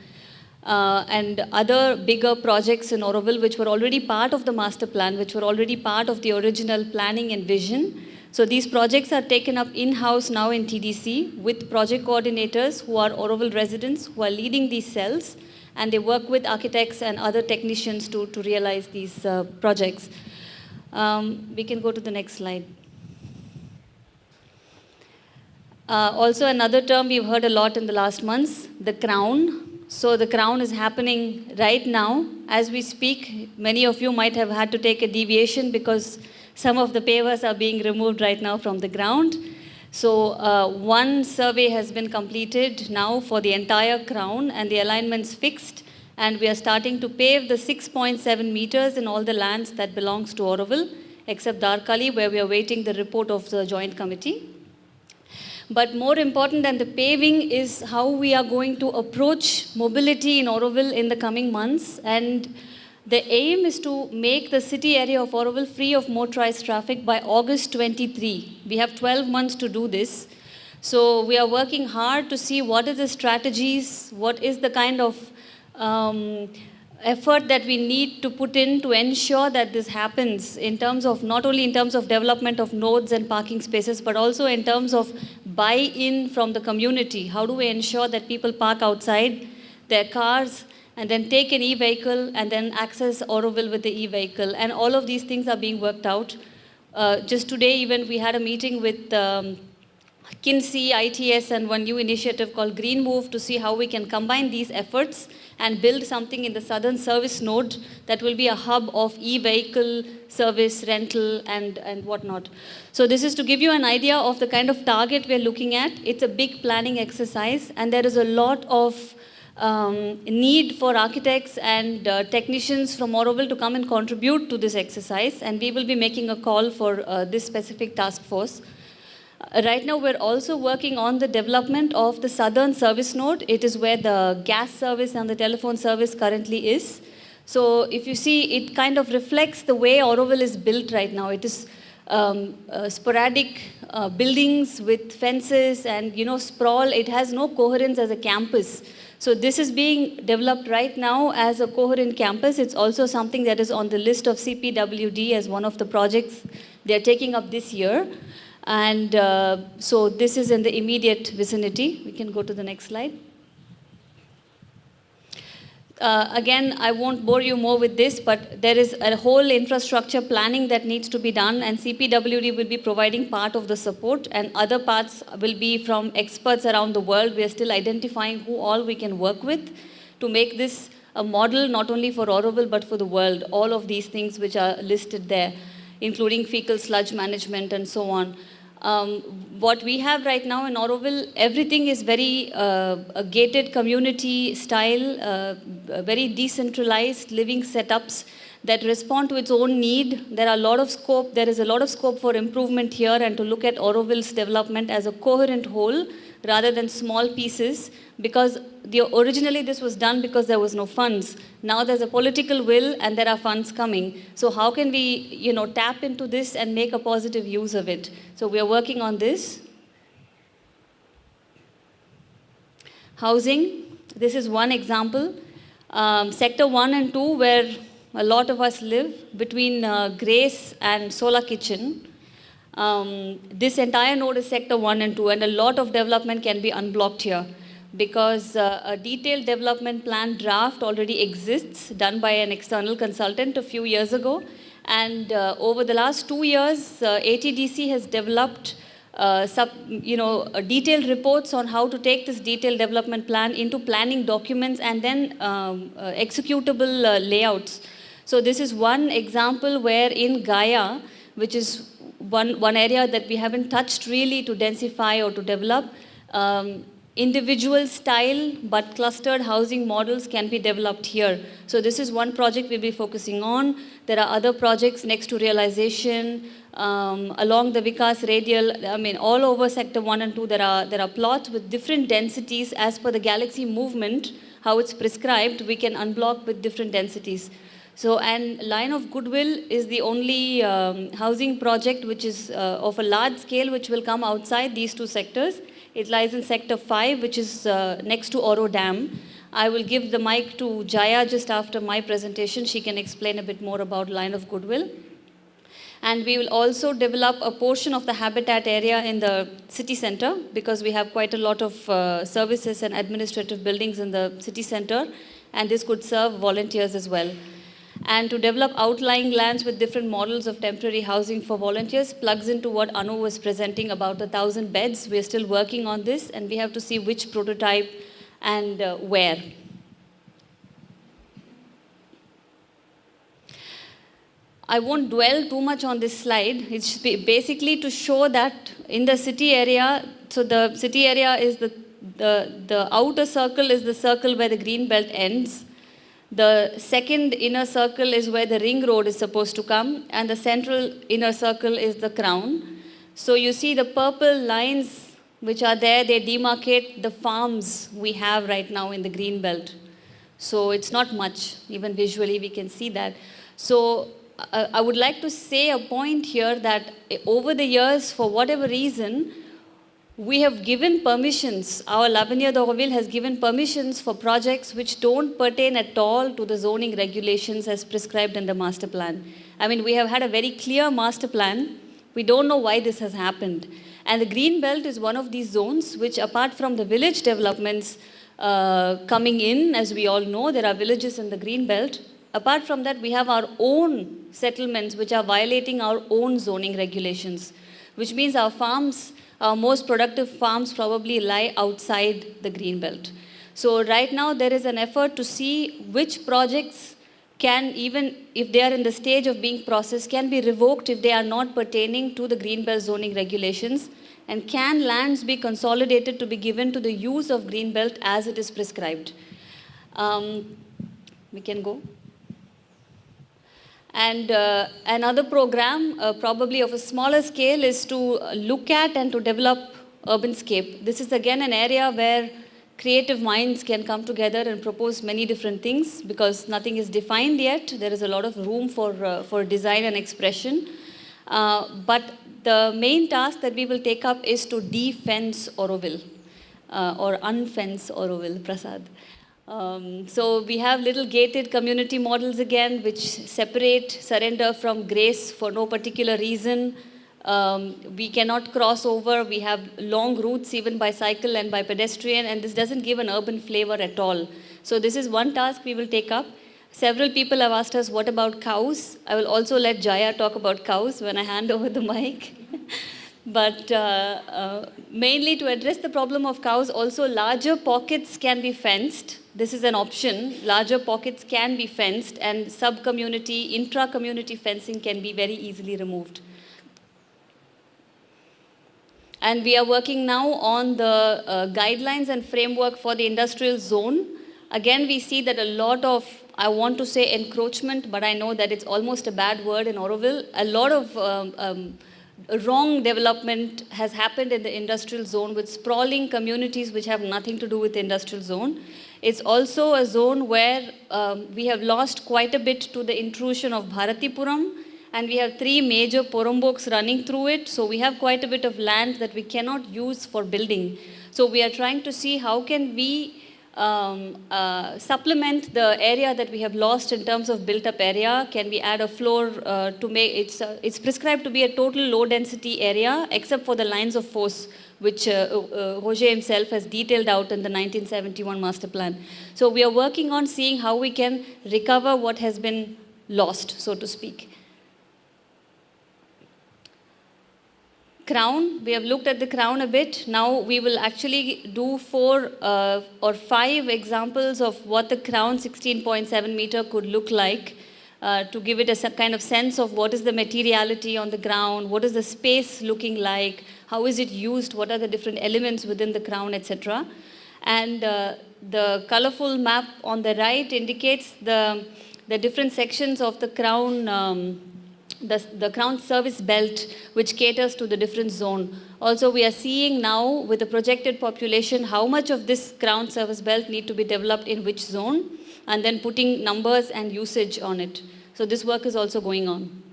and other bigger projects in Auroville which were already part of the master plan, which were already part of the original planning and vision. So these projects are taken up in-house now in TDC with project coordinators who are Auroville residents who are leading these cells, and they work with architects and other technicians to realize these projects. We can go to the next slide. Also another term we've heard a lot in the last months, the crown. So the crown is happening right now. As we speak, many of you might have had to take a deviation because some of the pavers are being removed right now from the ground. So one survey has been completed now for the entire crown and the alignments fixed. And we are starting to pave the 6.7 meters in all the lands that belongs to Auroville, except Darkali, where we are waiting the report of the joint committee. But more important than the paving is how we are going to approach mobility in Auroville in the coming months. And the aim is to make the city area of Auroville free of motorized traffic by August 23. We have 12 months to do this. So we are working hard to see what is the strategies, what is the kind of effort that we need to put in to ensure that this happens in terms of, not only in terms of development of nodes and parking spaces, but also in terms of buy-in from the community. How do we ensure that people park outside their cars and then take an e-vehicle and then access Auroville with the e-vehicle? And all of these things are being worked out. Just today even we had a meeting with Kinsey, ITS, and one new initiative called Green Move to see how we can combine these efforts and build something in the southern service node that will be a hub of e-vehicle service, rental, and whatnot. So this is to give you an idea of the kind of target we're looking at. It's a big planning exercise, and there is a lot of need for architects and technicians from Auroville to come and contribute to this exercise, and we will be making a call for this specific task force. Right now, we're also working on the development of the southern service node. It is where the gas service and the telephone service currently is. So if you see, it kind of reflects the way Auroville is built right now. It is sporadic buildings with fences and, sprawl. It has no coherence as a campus. So this is being developed right now as a coherent campus. It's also something that is on the list of CPWD as one of the projects they're taking up this year. And so this is in the immediate vicinity. We can go to the next slide. again, I won't bore you more with this, but there is a whole infrastructure planning that needs to be done, and CPWD will be providing part of the support, and other parts will be from experts around the world. We are still identifying who all we can work with to make this a model not only for Auroville but for the world. All of these things which are listed there, including fecal sludge management and so on. What we have right now in Auroville, everything is very a gated community style, very decentralized living setups that respond to its own need. There is a lot of scope for improvement here, and to look at Auroville's development as a coherent whole rather than small pieces, because originally this was done because there was no funds. Now there's a political will and there are funds coming. So how can we, tap into this and make a positive use of it? So we are working on this. Housing, this is one example. Sector 1 and 2, where a lot of us live, between Grace and Solar Kitchen. This entire node is Sector 1 and 2, and a lot of development can be unblocked here, because a detailed development plan draft already exists, done by an external consultant a few years ago. And over the last 2 years, ATDC has developed detailed reports on how to take this detailed development plan into planning documents and then executable layouts. So this is one example where in Gaia, which is one area that we haven't touched really to densify or to develop, individual style but clustered housing models can be developed here. So this is one project we'll be focusing on. There are other projects next to realization, along the Vikas radial, all over Sector 1 and 2, there are plots with different densities as per the galaxy movement, how it's prescribed, we can unblock with different densities. So, and Line of Goodwill is the only housing project which is of a large scale, which will come outside these two sectors. It lies in Sector 5, which is next to Oro Dam. I will give the mic to Jaya just after my presentation. She can explain a bit more about Line of Goodwill. And we will also develop a portion of the habitat area in the city center, because we have quite a lot of services and administrative buildings in the city center, and this could serve volunteers as well. And to develop outlying lands with different models of temporary housing for volunteers plugs into what Anu was presenting about the 1,000 beds. We're still working on this, and we have to see which prototype and where. I won't dwell too much on this slide. It's basically to show that in the city area, so the city area is the outer circle is the circle where the green belt ends. The second inner circle is where the ring road is supposed to come, and the central inner circle is the crown. So you see the purple lines which are there, they demarcate the farms we have right now in the green belt. So it's not much, even visually we can see that. So I would like to say a point here that over the years, for whatever reason, we have given permissions. Our Lavanya Auroville has given permissions for projects which don't pertain at all to the zoning regulations as prescribed in the master plan. We have had a very clear master plan. We don't know why this has happened. And the green belt is one of these zones which, apart from the village developments coming in, as we all know, there are villages in the green belt. Apart from that, we have our own settlements which are violating our own zoning regulations, which means our farms, our most productive farms probably lie outside the green belt. So right now there is an effort to see which projects can, even if they are in the stage of being processed, can be revoked if they are not pertaining to the green belt zoning regulations, and can lands be consolidated to be given to the use of green belt as it is prescribed. We can go. And another program, probably of a smaller scale, is to look at and to develop urbanscape. This is again an area where creative minds can come together and propose many different things, because nothing is defined yet. There is a lot of room for design and expression. But the main task that we will take up is to defence Auroville, or unfence Auroville, Prasad. So we have little gated community models again, which separate surrender from grace for no particular reason. We cannot cross over. We have long routes even by cycle and by pedestrian, and this doesn't give an urban flavor at all. So this is one task we will take up. Several people have asked us, what about cows? I will also let Jaya talk about cows when I hand over the mic. But mainly to address the problem of cows, also larger pockets can be fenced. This is an option. Larger pockets can be fenced, and sub-community, intra-community fencing can be very easily removed. And we are working now on the guidelines and framework for the industrial zone. Again, we see that a lot of, I want to say encroachment, but I know that it's almost a bad word in Auroville. A lot of wrong development has happened in the industrial zone with sprawling communities which have nothing to do with the industrial zone. It's also a zone where we have lost quite a bit to the intrusion of Bharatipuram, and we have 3 major poromboks running through it, so we have quite a bit of land that we cannot use for building. So we are trying to see how can we supplement the area that we have lost in terms of built-up area. Can we add a floor to make it's prescribed to be a total low-density area, except for the lines of force, which Roger himself has detailed out in the 1971 master plan. So we are working on seeing how we can recover what has been lost, so to speak. Crown, we have looked at the crown a bit. Now we will actually do 4 or 5 examples of what the crown 16.7 meter could look like to give it a kind of sense of what is the materiality on the ground, what is the space looking like, how is it used, what are the different elements within the crown, etc. And the colorful map on the right indicates the different sections of the crown the crown service belt, which caters to the different zone. Also, we are seeing now with the projected population how much of this crown service belt need to be developed in which zone, and then putting numbers and usage on it. So this work is also going on.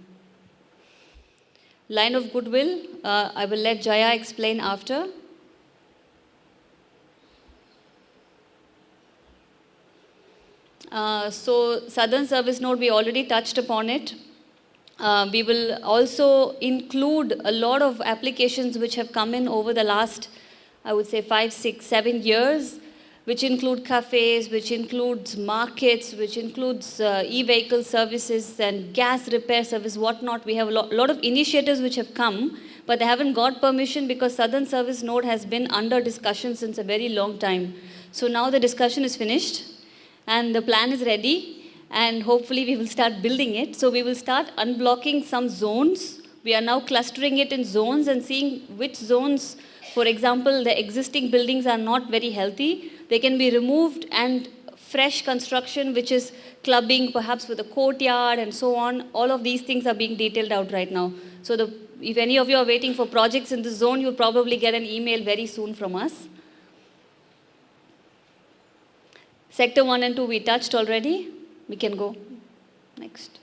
Line of goodwill, I will let Jaya explain after. So Southern Service Node, we already touched upon it. We will also include a lot of applications which have come in over the last, I would say 5, 6, 7 years, which include cafes, which includes markets, which includes e-vehicle services and gas repair service, whatnot. We have a lot of initiatives which have come, but they haven't got permission because Southern Service Node has been under discussion since a very long time. So now the discussion is finished and the plan is ready. And hopefully we will start building it. So we will start unblocking some zones. We are now clustering it in zones and seeing which zones, for example, the existing buildings are not very healthy. They can be removed and fresh construction, which is clubbing, perhaps with a courtyard and so on. All of these things are being detailed out right now. So if any of you are waiting for projects in this zone, you'll probably get an email very soon from us. Sector 1 and 2 we touched already. We can go next.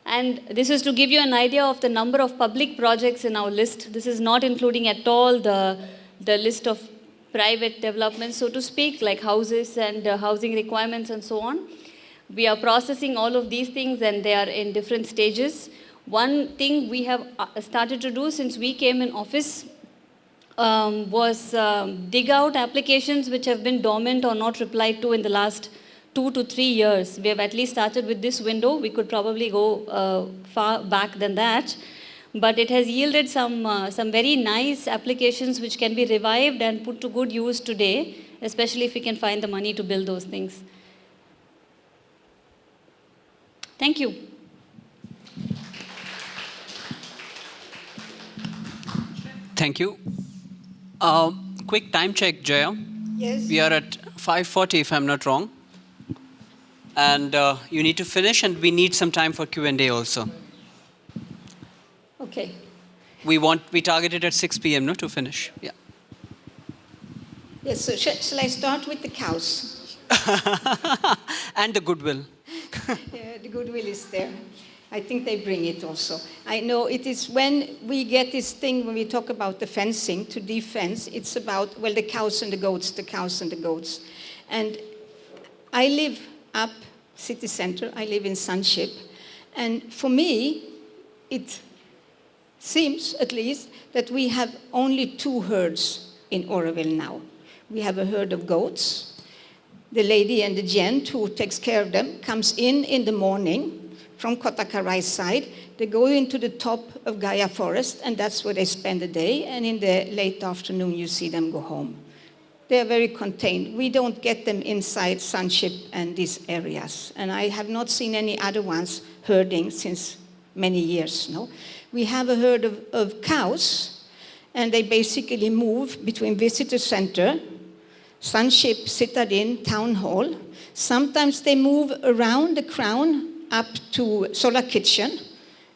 And this is to give you an idea of the number of public projects in our list. This is not including at all the list of private developments, so to speak, like houses and housing requirements and so on. We are processing all of these things and they are in different stages. One thing we have started to do since we came in office was dig out applications which have been dormant or not replied to in the last 2 to 3 years. We have at least started with this window. We could probably go far back than that. But it has yielded some very nice applications which can be revived and put to good use today, especially if we can find the money to build those things. Thank you. Thank you. Quick time check, Jaya. Yes. We are at 5:40, if I'm not wrong. And you need to finish, and we need some time for Q&A also. Okay. We targeted at 6 p.m. no, to finish. Yeah. Yes, so shall I start with the cows? And the goodwill. Yeah, the goodwill is there. I think they bring it also. I know it is when we get this thing, when we talk about the fencing, to defense, it's about, well, the cows and the goats, the cows and the goats. And I live up city center, I live in Sunship. And for me, it seems, at least, that we have only 2 herds in Auroville now. We have a herd of goats. The lady and the gent who takes care of them comes in the morning from Kotakarai's side. They go into the top of Gaia Forest, and that's where they spend the day. And in the late afternoon, you see them go home. They are very contained. We don't get them inside Sunship and these areas. And I have not seen any other ones herding since many years. No, we have a herd of cows, and they basically move between visitor center, Sunship, Citadin, Town Hall. Sometimes they move around the crown up to Solar Kitchen,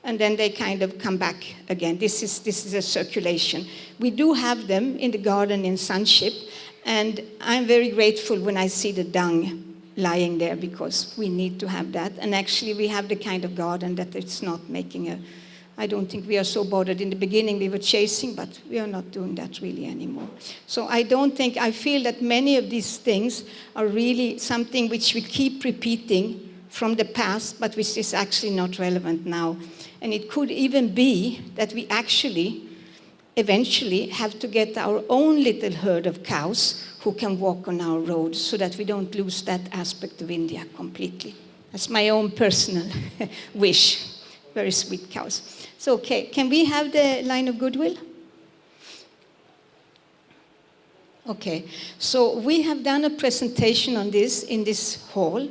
and then they kind of come back again. This is a circulation. We do have them in the garden in Sunship, and I'm very grateful when I see the dung lying there, because we need to have that. And actually we have the kind of garden that it's not making I don't think we are so bothered. In the beginning we were chasing, but we are not doing that really anymore. So I feel that many of these things are really something which we keep repeating from the past, but which is actually not relevant now. And it could even be that we actually eventually have to get our own little herd of cows who can walk on our roads, so that we don't lose that aspect of India completely. That's my own personal wish. Very sweet cows. So, okay, can we have the line of goodwill? Okay, so we have done a presentation on this in this hall,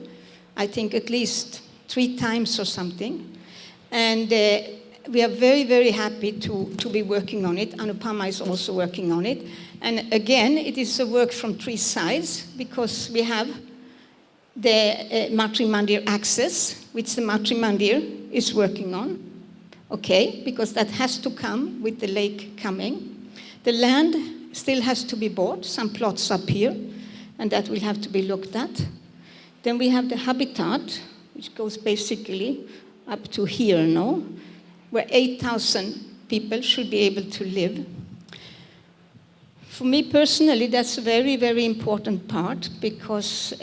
I think at least 3 times or something. And we are very, very happy to be working on it. Anupama is also working on it. And again, it is a work from 3 sides, because we have the Matri Mandir access, which the Matri Mandir is working on, okay, because that has to come with the lake coming. The land still has to be bought, some plots up here, and that will have to be looked at. Then we have the habitat, which goes basically up to here, no? Where 8,000 people should be able to live. For me personally, that's a very, very important part, because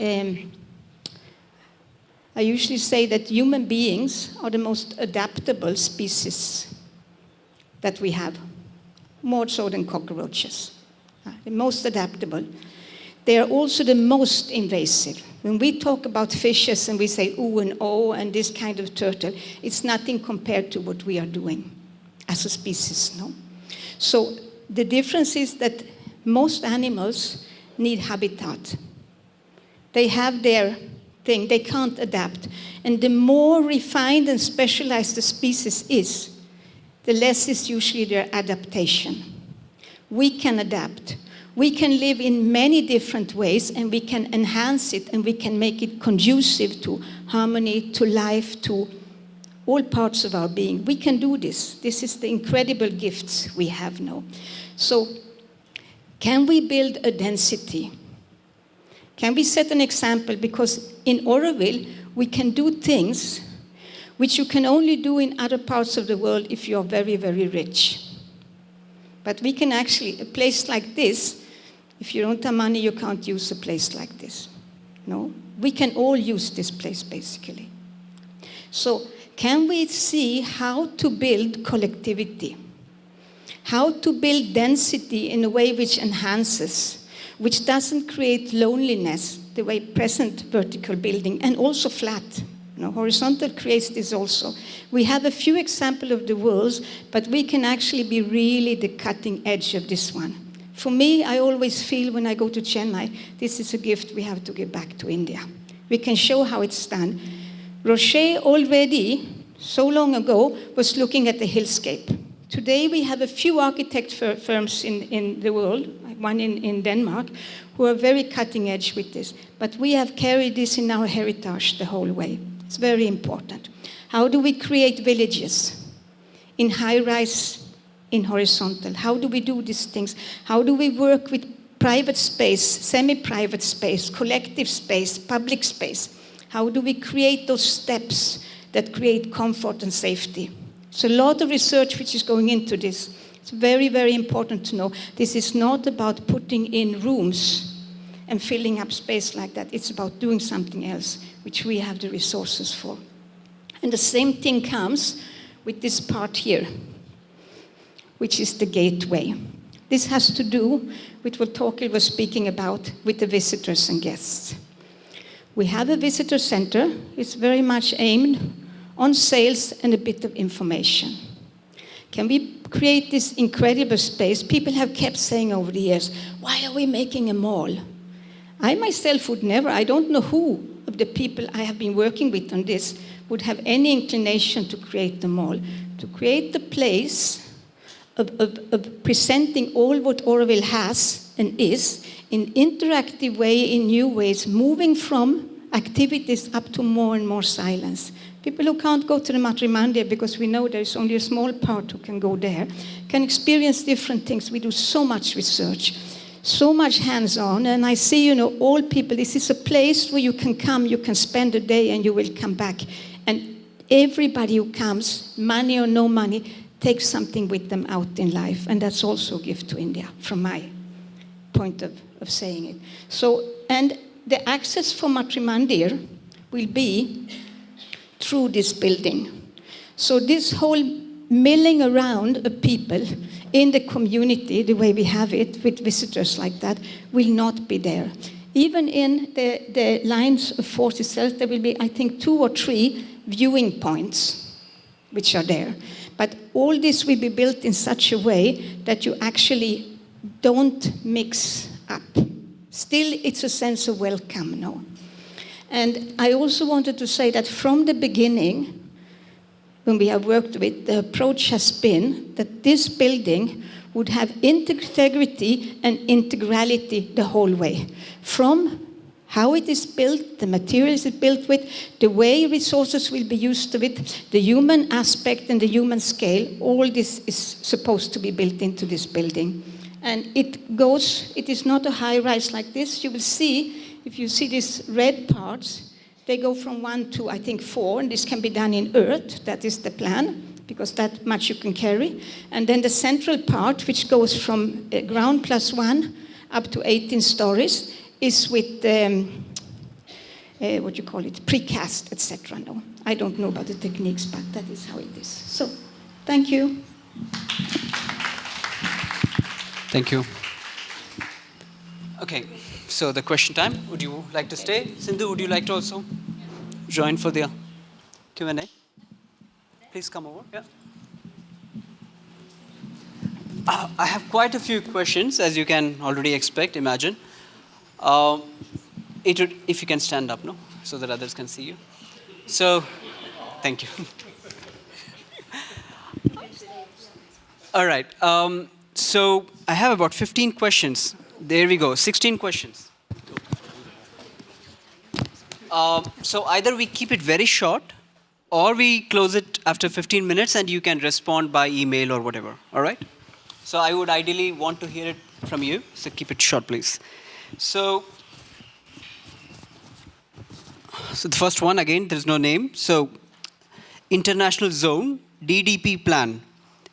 I usually say that human beings are the most adaptable species that we have, more so than cockroaches. The most adaptable. They are also the most invasive. When we talk about fishes and we say ooh and oh and this kind of turtle, it's nothing compared to what we are doing as a species, no? So the difference is that most animals need habitat. They have their thing, they can't adapt. And the more refined and specialized the species is, the less is usually their adaptation. We can adapt. We can live in many different ways, and we can enhance it, and we can make it conducive to harmony, to life, to all parts of our being. We can do this. This is the incredible gifts we have now. So, can we build a density? Can we set an example? Because in Auroville, we can do things which you can only do in other parts of the world if you're very, very rich. But we can actually, a place like this, if you don't have money, you can't use a place like this. No? We can all use this place, basically. So, can we see how to build collectivity? How to build density in a way which enhances, which doesn't create loneliness, the way present vertical building, and also flat. Horizontal creates this also. We have a few examples of the worlds, but we can actually be really the cutting edge of this one. For me, I always feel when I go to Chennai, this is a gift we have to give back to India. We can show how it's done. Rocher already, so long ago, was looking at the hillscape. Today we have a few architect firms in the world, one in Denmark, who are very cutting edge with this. But we have carried this in our heritage the whole way. It's very important. How do we create villages in high-rise, in horizontal? How do we do these things? How do we work with private space, semi-private space, collective space, public space? How do we create those steps that create comfort and safety? So a lot of research which is going into this. It's very, very important to know this is not about putting in rooms and filling up space like that. It's about doing something else, which we have the resources for. And the same thing comes with this part here, which is the gateway. This has to do with what Torkel was speaking about with the visitors and guests. We have a visitor center. It's very much aimed on sales and a bit of information. Can we create this incredible space? People have kept saying over the years, why are we making a mall? I myself would never, I don't know who of the people I have been working with on this would have any inclination to create the mall. To create the place of presenting all what Auroville has and is in interactive way, in new ways, moving from activities up to more and more silence. People who can't go to the Matrimandia because we know there's only a small part who can go there, can experience different things. We do so much research, so much hands-on, and I see, all people, this is a place where you can come, you can spend a day and you will come back. And everybody who comes, money or no money, takes something with them out in life. And that's also a gift to India, from my point of saying it. So, and the access for Matrimandir will be through this building. So this whole milling around of people in the community, the way we have it, with visitors like that, will not be there. Even in the lines of force itself, there will be, I think, 2 or 3 viewing points which are there. But all this will be built in such a way that you actually don't mix up. Still, it's a sense of welcome, no? And I also wanted to say that from the beginning, when we have worked with, the approach has been that this building would have integrity and integrality the whole way. From how it is built, the materials it's built with, the way resources will be used of it, the human aspect and the human scale, all this is supposed to be built into this building. And it is not a high rise like this. You will see, if you see these red parts, they go from 1 to, I think, 4, and this can be done in earth. That is the plan, because that much you can carry. And then the central part, which goes from ground +1 up to 18 stories, is with, what you call it, precast, etc. No, I don't know about the techniques, but that is how it is. So, thank you. Thank you. Okay, so the question time. Would you like to stay? Sindhu, would you like to also join for the Q&A? Please come over. Yeah. I have quite a few questions, as you can already imagine. If you can stand up, no, so that others can see you. So, thank you. All right. So I have about 15 questions. There we go. 16 questions. So either we keep it very short, or we close it after 15 minutes, and you can respond by email or whatever. All right. So I would ideally want to hear it from you. So keep it short, please. So the first one, again, there's no name. So, International Zone, DDP Plan,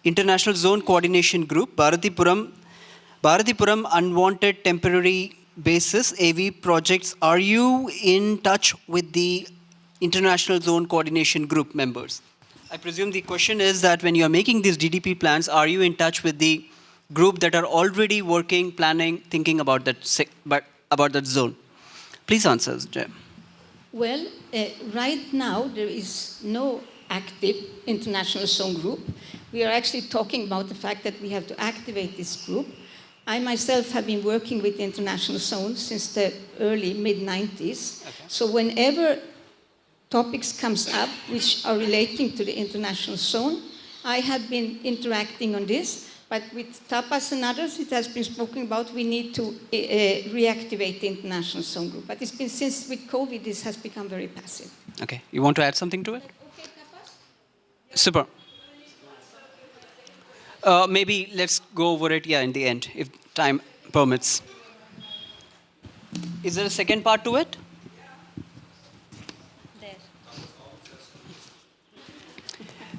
International Zone Coordination Group, Bharatipuram Unwanted Temporary Basis, AV Projects. Are you in touch with the International Zone Coordination Group members? I presume the question is that when you are making these DDP plans, are you in touch with the group that are already working, planning, thinking about that zone? Please answer, Jay. Well, right now there is no active international zone group. We are actually talking about the fact that we have to activate this group. I myself have been working with the international zone since the early mid-90s. Okay. So whenever topics comes up which are relating to the international zone, I have been interacting on this. But with Tapas and others, it has been spoken about, we need to reactivate the international zone group. But it's been since with COVID, this has become very passive. Okay. You want to add something to it? Okay, Tapas? Super. Maybe let's go over it, in the end, if time permits. Is there a second part to it?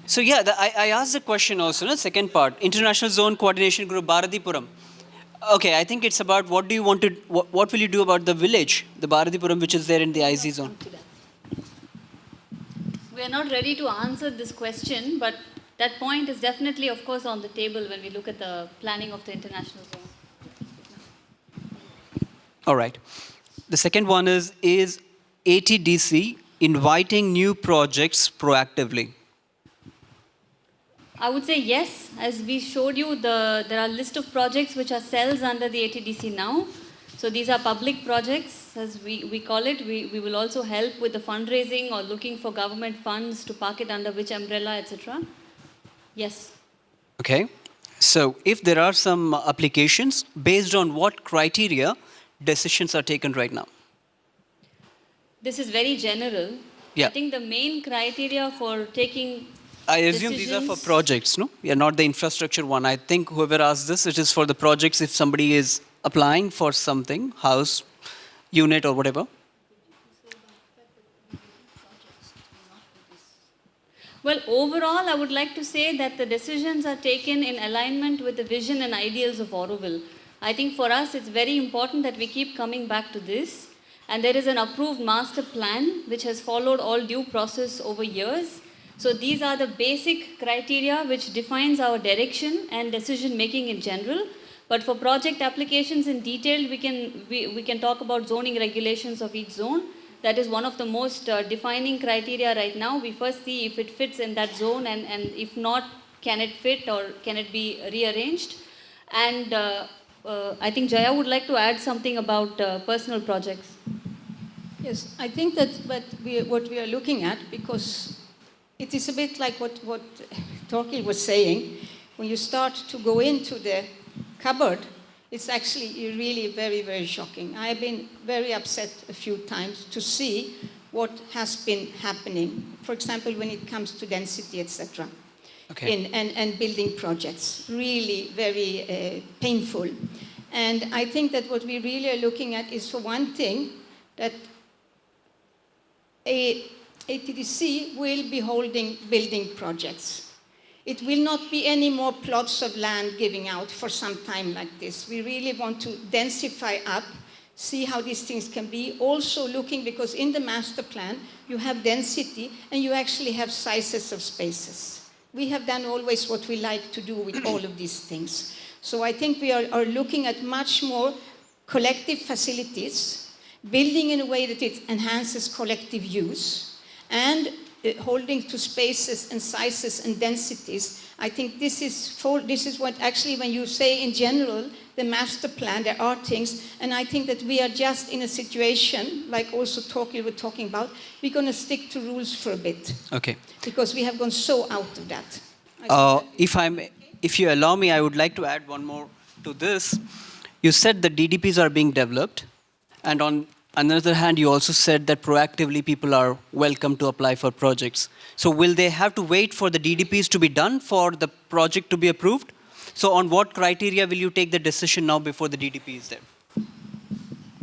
So I asked the question also, second part, International Zone Coordination Group, Bharatipuram. Okay, I think it's about what will you do about the village, the Bharatipuram, which is there in the IZ zone? We are not ready to answer this question, but that point is definitely, of course, on the table when we look at the planning of the international zone. All right. The second one is ATDC inviting new projects proactively? I would say yes. As we showed you, there are a list of projects which are cells under the ATDC now. So these are public projects, as we call it. We will also help with the fundraising or looking for government funds to park it under which umbrella, etc. Yes. Okay. So if there are some applications, based on what criteria decisions are taken right now? This is very general. Yeah. I think the main criteria for taking I assume these are for projects, no? Yeah, not the infrastructure one. I think whoever asked this, it is for the projects if somebody is applying for something, house, unit or whatever. Well, overall, I would like to say that the decisions are taken in alignment with the vision and ideals of Auroville. I think for us, it's very important that we keep coming back to this. And there is an approved master plan which has followed all due process over years. So these are the basic criteria which defines our direction and decision making in general. But for project applications in detail, we can talk about zoning regulations of each zone. That is one of the most defining criteria right now. We first see if it fits in that zone, and if not, can it fit or can it be rearranged? And I think Jaya would like to add something about personal projects. Yes, I think that what we are looking at, because it is a bit like what Torquil was saying, when you start to go into the cupboard, it's actually really very, very shocking. I have been very upset a few times to see what has been happening, for example, when it comes to density, etc. Okay. And building projects, really very painful. And I think that what we really are looking at is, for one thing, that ATDC will be holding building projects. It will not be any more plots of land giving out for some time like this. We really want to densify up, see how these things can be. Also looking, because in the master plan, you have density and you actually have sizes of spaces. We have done always what we like to do with all of these things. So I think we are looking at much more collective facilities, building in a way that it enhances collective use, and holding to spaces and sizes and densities. I think this is what actually, when you say in general, the master plan, there are things, and I think that we are just in a situation, like also Torquil were talking about, we're going to stick to rules for a bit. Okay. Because we have gone so out of that. If you allow me, I would like to add one more to this. You said the DDPs are being developed, and on another hand, you also said that proactively people are welcome to apply for projects. So will they have to wait for the DDPs to be done for the project to be approved? So on what criteria will you take the decision now before the DDP is there?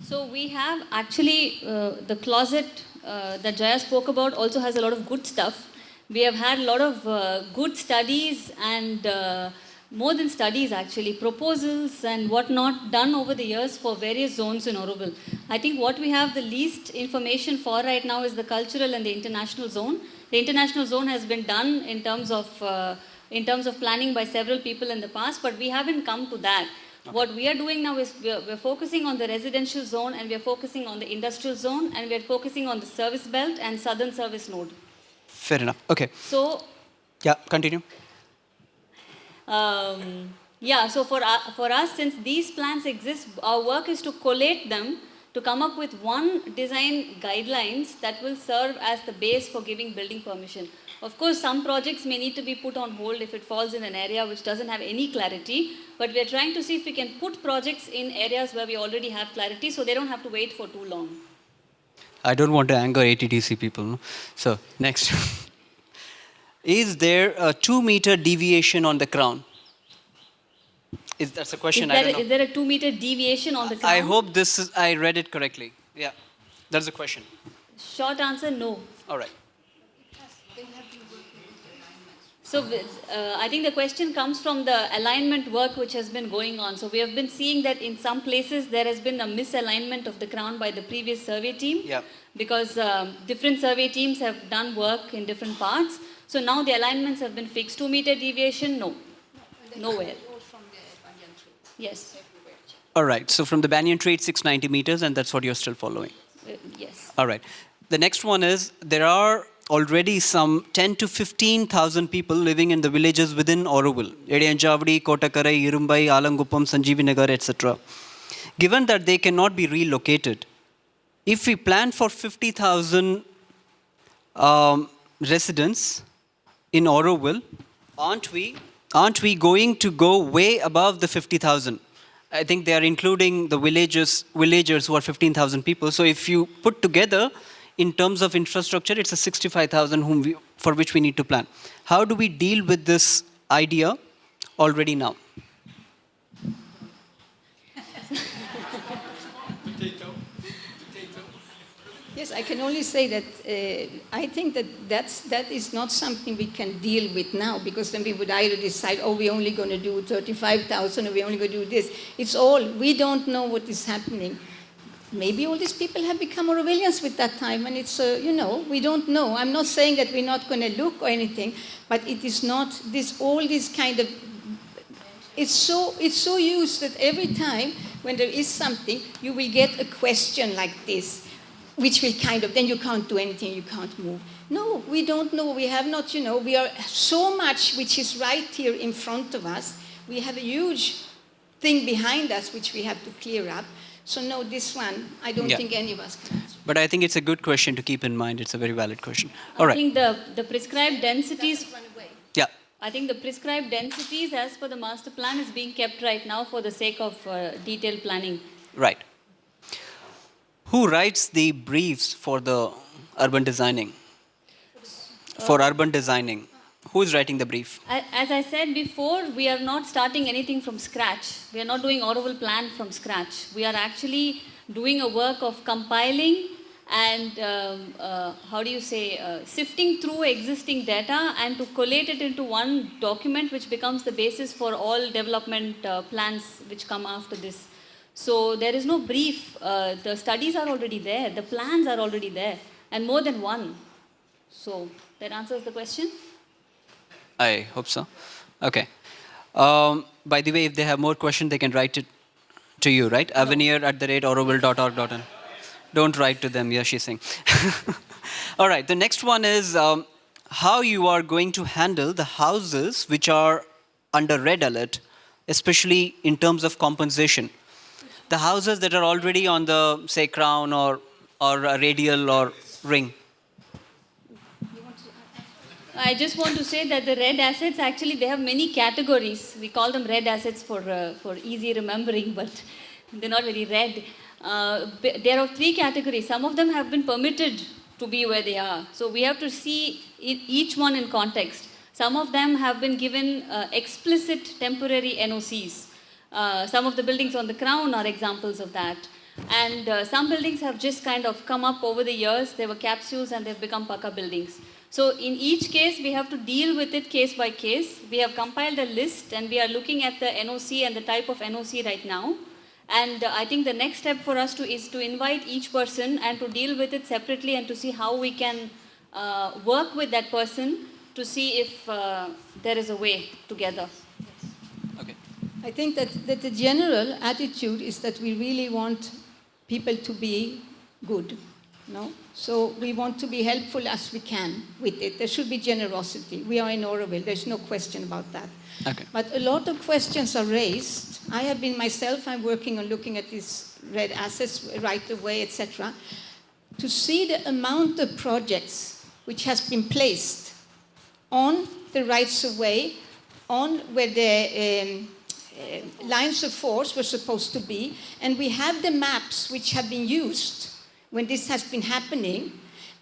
So we have actually, the closet that Jaya spoke about also has a lot of good stuff. We have had a lot of good studies and more than studies actually, proposals and whatnot done over the years for various zones in Auroville. I think what we have the least information for right now is the cultural and the international zone. The international zone has been done in terms of planning by several people in the past, but we haven't come to that. Okay. What we are doing now is we're focusing on the residential zone, and we're focusing on the industrial zone, and we're focusing on the service belt and southern service node. Fair enough. Okay. So, yeah, continue. Yeah, so for us, since these plans exist, our work is to collate them to come up with one design guidelines that will serve as the base for giving building permission. Of course, some projects may need to be put on hold if it falls in an area which doesn't have any clarity, but we are trying to see if we can put projects in areas where we already have clarity so they don't have to wait for too long. I don't want to anger ATDC people. No? So, next. Is there a 2-meter deviation on the crown? That's a question. I don't know. Is there a 2-meter deviation on the crown? I hope I read it correctly. Yeah, that's the question. Short answer, no. All right. So I think the question comes from the alignment work which has been going on. So we have been seeing that in some places there has been a misalignment of the crown by the previous survey team. Yeah. Because different survey teams have done work in different parts. So now the alignments have been fixed. 2-meter deviation, no. Nowhere. Yes. All right, so from the banyan tree, it's 690 meters, and that's what you're still following. Yes. All right. The next one is, there are already some 10 to 15,000 people living in the villages within Auroville. Ediyanchavadi, Kottakarai, Irumbai, Alanguppam, Sanjeevi Nagar, etc. Given that they cannot be relocated, if we plan for 50,000 residents in Auroville, aren't we going to go way above the 50,000? I think they are including the villagers who are 15,000 people. So if you put together, in terms of infrastructure, it's a 65,000 for which we need to plan. How do we deal with this idea already now? Yes, I can only say that I think that is not something we can deal with now, because then we would either decide, oh, we're only going to do 35,000, or we're only going to do this. It's all, we don't know what is happening. Maybe all these people have become Aurovillians with that time, and it's, we don't know. I'm not saying that we're not going to look or anything, but it is not all this kind of, it's so used that every time when there is something, you will get a question like this, which will then you can't do anything, you can't move. No, we don't know. We have not, we are so much which is right here in front of us. We have a huge thing behind us which we have to clear up. So no, this one, I don't think any of us can answer. But I think it's a good question to keep in mind. It's a very valid question. All right. I think the prescribed densities... Yeah. I think the prescribed densities as per the master plan is being kept right now for the sake of detailed planning. Right. Who writes the briefs for the urban designing? For urban designing, who is writing the brief? As I said before, we are not starting anything from scratch. We are not doing Auroville plan from scratch. We are actually doing a work of compiling and, sifting through existing data and to collate it into one document which becomes the basis for all development plans which come after this. So there is no brief. The studies are already there. The plans are already there. And more than one. So that answers the question? I hope so. Okay. By the way, if they have more questions, they can write it to you, right? No. avenir@auroville.org.in. Don't write to them. Yeah, she's saying. All right. The next one is how you are going to handle the houses which are under red alert, especially in terms of compensation. The houses that are already on the, say, crown or a radial or ring. I just want to say that the red assets, actually, they have many categories. We call them red assets for easy remembering, but they're not very red. There are 3 categories. Some of them have been permitted to be where they are. So we have to see each one in context. Some of them have been given explicit temporary NOCs. Some of the buildings on the crown are examples of that. And some buildings have just kind of come up over the years. They were capsules and they've become Paka buildings. So in each case, we have to deal with it case by case. We have compiled a list and we are looking at the NOC and the type of NOC right now. And I think the next step for us is to invite each person and to deal with it separately and to see how we can work with that person to see if there is a way together. Okay. I think that the general attitude is that we really want people to be good. No? So we want to be helpful as we can with it. There should be generosity. We are in Auroville. There's no question about that. Okay. But a lot of questions are raised. I have been myself, I'm working on looking at these red assets right away, etc. To see the amount of projects which has been placed on the rights of way, on where the lines of force were supposed to be, and we have the maps which have been used when this has been happening,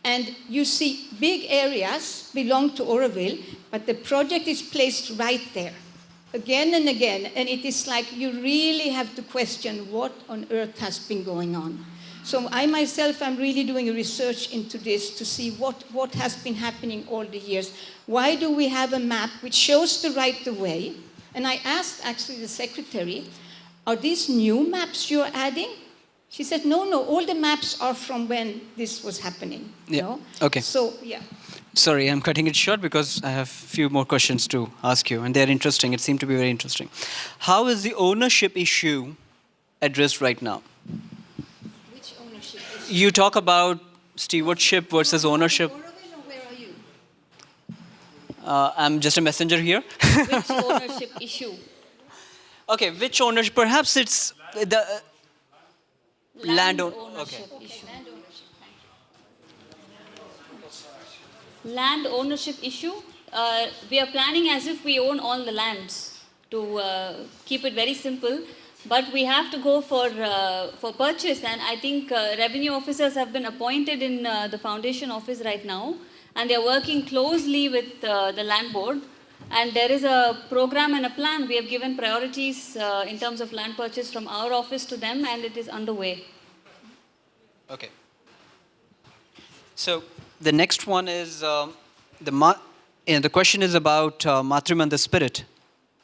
and you see big areas belong to Auroville, but the project is placed right there, again and again, and it is like you really have to question what on earth has been going on. So I myself am really doing a research into this to see what has been happening all the years. Why do we have a map which shows the right of way? And I asked actually the secretary, are these new maps you're adding? She said, no, all the maps are from when this was happening. Yeah. No? Okay. So, yeah. Sorry, I'm cutting it short because I have a few more questions to ask you, and they're interesting. It seemed to be very interesting. How is the ownership issue addressed right now? Which ownership? You talk about stewardship versus ownership. Auroville, or where are you? I'm just a messenger here. Which ownership issue? Okay, which ownership? Perhaps it's the land ownership okay. issue. Land ownership issue. We are planning as if we own all the lands to keep it very simple. But we have to go for purchase, and I think revenue officers have been appointed in the foundation office right now, and they are working closely with the land board. And there is a program and a plan. We have given priorities in terms of land purchase from our office to them, and it is underway. Okay. So the next one is the question is about Matrimanda spirit.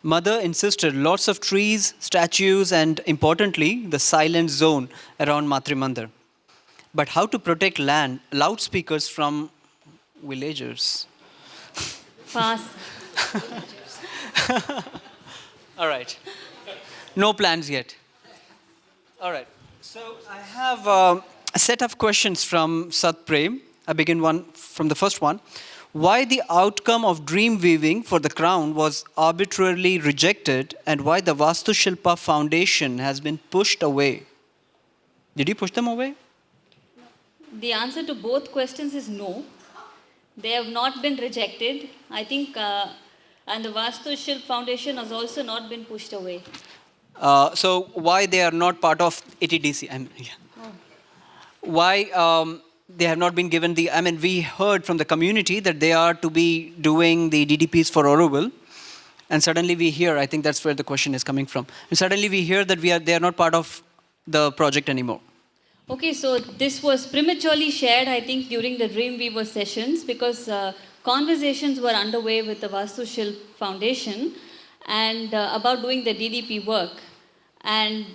Mother insisted lots of trees, statues, and importantly, the silent zone around Matrimandar. But how to protect land, loudspeakers from villagers? Pass. All right. No plans yet. All right. So I have a set of questions from Sat Prem. I begin one from the first one. Why the outcome of dream weaving for the crown was arbitrarily rejected, and why the Vastu Shilpa Foundation has been pushed away? Did you push them away? The answer to both questions is no. They have not been rejected. I think, and the Vastu Shilp Foundation has also not been pushed away. So why they are not part of ATDC? Why they have not been given the... I mean, we heard from the community that they are to be doing the DDPs for Auroville. And suddenly we hear, I think that's where the question is coming from. And suddenly we hear that they are not part of the project anymore. Okay, so this was prematurely shared, I think, during the Dreamweaver sessions because conversations were underway with the Vastu Shilp Foundation and about doing the DDP work. And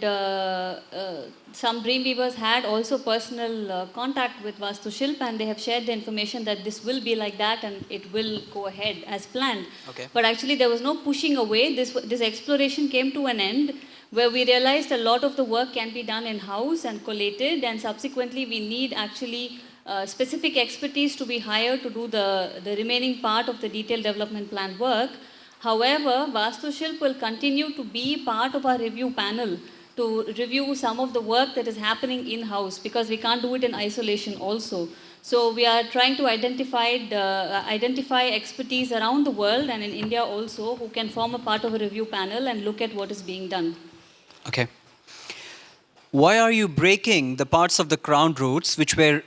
some Dreamweavers had also personal contact with Vastu Shilp, and they have shared the information that this will be like that and it will go ahead as planned. Okay. But actually there was no pushing away. This exploration came to an end where we realized a lot of the work can be done in-house and collated, and subsequently we need actually specific expertise to be hired to do the remaining part of the detailed development plan work. However, Vastu Shilp will continue to be part of our review panel to review some of the work that is happening in-house because we can't do it in isolation also. So we are trying to identify expertise around the world and in India also who can form a part of a review panel and look at what is being done. Okay. Why are you breaking the parts of the crown roads which were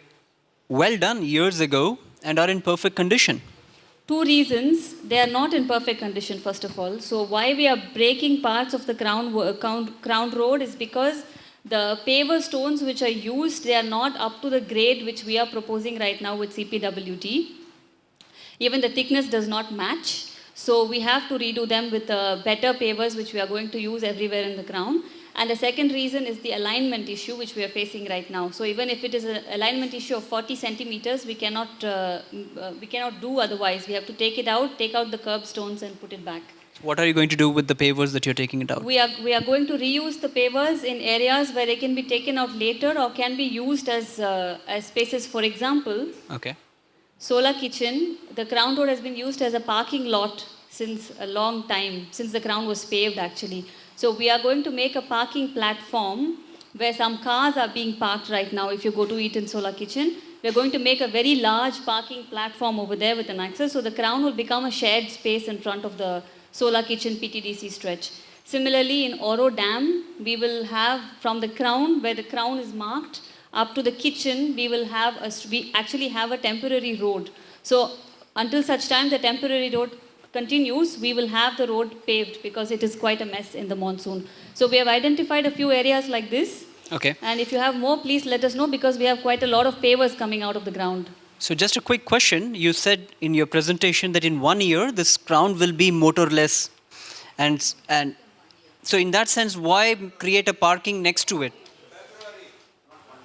well done years ago and are in perfect condition? Two reasons. They are not in perfect condition, first of all. So why we are breaking parts of the crown road is because the paver stones which are used, they are not up to the grade which we are proposing right now with CPWT. Even the thickness does not match. So we have to redo them with better pavers which we are going to use everywhere in the crown. And the second reason is the alignment issue which we are facing right now. So even if it is an alignment issue of 40 centimeters, we cannot do otherwise. We have to take it out, take out the curb stones and put it back. What are you going to do with the pavers that you're taking it out? We are going to reuse the pavers in areas where they can be taken out later or can be used as spaces. For example, okay. Solar Kitchen, the crown road has been used as a parking lot since a long time, since the crown was paved actually. So we are going to make a parking platform where some cars are being parked right now if you go to eat in Solar Kitchen. We are going to make a very large parking platform over there with an access. So the crown will become a shared space in front of the Solar Kitchen PTDC stretch. Similarly, in Oro Dam, we will have from the crown, where the crown is marked, up to the kitchen, we actually have a temporary road. So until such time the temporary road continues, we will have the road paved because it is quite a mess in the monsoon. So we have identified a few areas like this. Okay. And if you have more, please let us know because we have quite a lot of pavers coming out of the ground. So just a quick question. You said in your presentation that in 1 year, this crown will be motorless. And so in that sense, why create a parking next to it?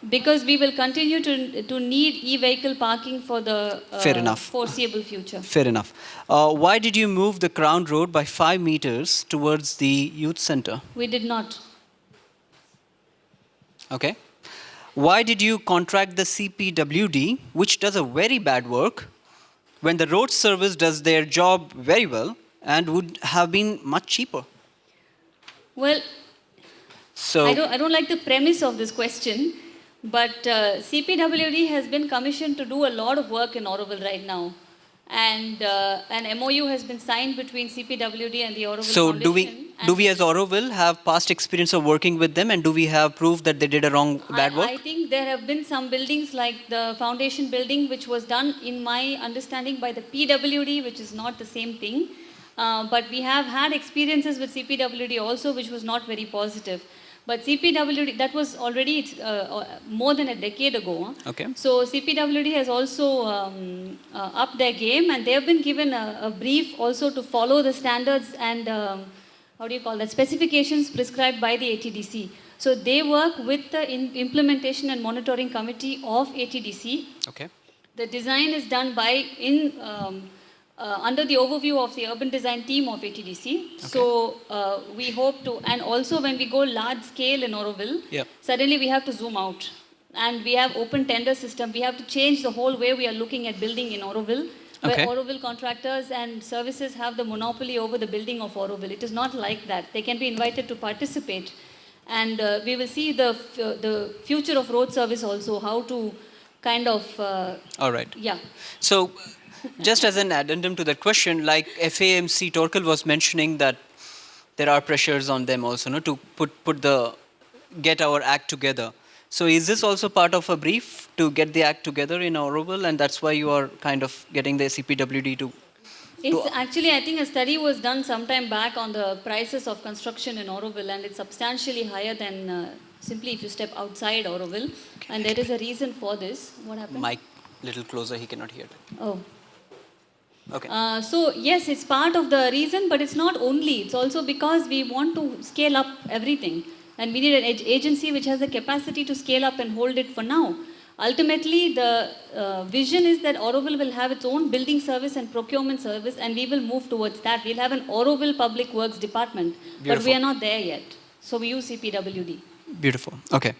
because we will continue to need e-vehicle parking for the Fair enough. foreseeable future. Fair enough. Why did you move the Crown Road by 5 meters towards the youth center? We did not. Okay. Why did you contract the CPWD, which does a very bad work, when the road service does their job very well and would have been much cheaper? Well, So, I don't like the premise of this question, but CPWD has been commissioned to do a lot of work in Auroville right now. And an MOU has been signed between CPWD and the Auroville so Foundation. do we as Auroville have past experience of working with them, and do we have proof that they did a bad work? I think there have been some buildings like the foundation building, which was done, in my understanding, by the PWD, which is not the same thing. But we have had experiences with CPWD also, which was not very positive. But CPWD, that was already more than a decade ago. Okay. So CPWD has also upped their game, and they have been given a brief also to follow the standards and specifications prescribed by the ATDC. So they work with the implementation and monitoring committee of ATDC. Okay. The design is done by under the overview of the urban design team of ATDC. Okay. So we hope to, and also when we go large scale in Auroville, yep, suddenly we have to zoom out. And we have open tender system. We have to change the whole way we are looking at building in Auroville, where okay, Auroville contractors and services have the monopoly over the building of Auroville. It is not like that. They can be invited to participate. And we will see the future of road service also, how to kind of... all right. Yeah. So, just as an addendum to that question, like FAMC Torkel was mentioning that there are pressures on them also, no, to get our act together. So is this also part of a brief to get the act together in Auroville, and that's why you are kind of getting the CPWD to... It's actually, I think a study was done sometime back on the prices of construction in Auroville, and it's substantially higher than simply if you step outside Auroville. Okay. And there is a reason for this. What happened? Mic little closer, he cannot hear it. Oh. Okay. So yes, it's part of the reason, but it's not only. It's also because we want to scale up everything. And we need an agency which has the capacity to scale up and hold it for now. Ultimately, the vision is that Auroville will have its own building service and procurement service, and we will move towards that. We'll have an Auroville Public Works Department, beautiful, but we are not there yet. So we use CPWD. Beautiful. Okay.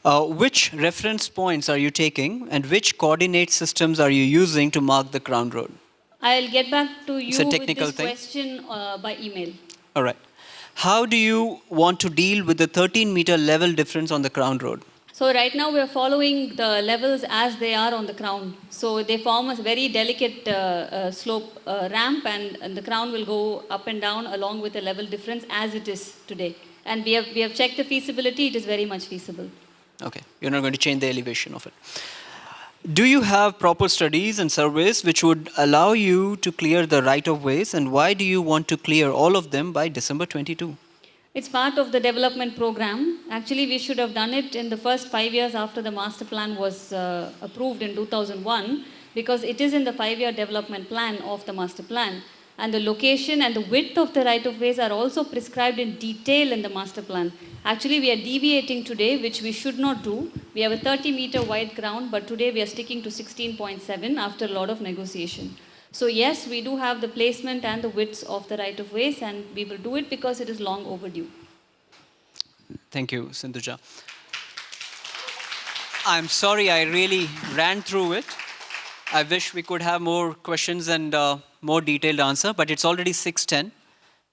Which reference points are you taking, and which coordinate systems are you using to mark the Crown Road? I'll get back to you with this thing? question by email. All right. How do you want to deal with the 13-meter level difference on the Crown Road? So right now we are following the levels as they are on the crown. So they form a very delicate slope ramp, and the crown will go up and down along with the level difference as it is today. And we have checked the feasibility. It is very much feasible. Okay. You're not going to change the elevation of it. Do you have proper studies and surveys which would allow you to clear the right-of-ways, and why do you want to clear all of them by December 22? It's part of the development program. Actually, we should have done it in the first 5 years after the master plan was approved in 2001, because it is in the 5-year development plan of the master plan. And the location and the width of the right-of-ways are also prescribed in detail in the master plan. Actually, we are deviating today, which we should not do. We have a 30-meter wide ground, but today we are sticking to 16.7 after a lot of negotiation. So yes, we do have the placement and the widths of the right-of-ways, and we will do it because it is long overdue. Thank you, Sindhuja. I'm sorry I really ran through it. I wish we could have more questions and more detailed answer, but it's already 6:10.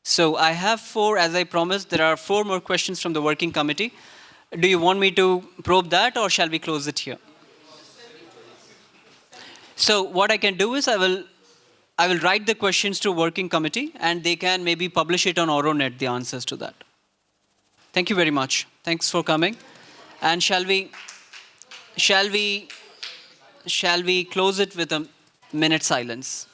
So I have 4, as I promised, there are 4 more questions from the working committee. Do you want me to probe that, or shall we close it here? So what I can do is I will write the questions to working committee, and they can maybe publish it on AuroNet, the answers to that. Thank you very much. Thanks for coming. And shall we close it with a minute silence?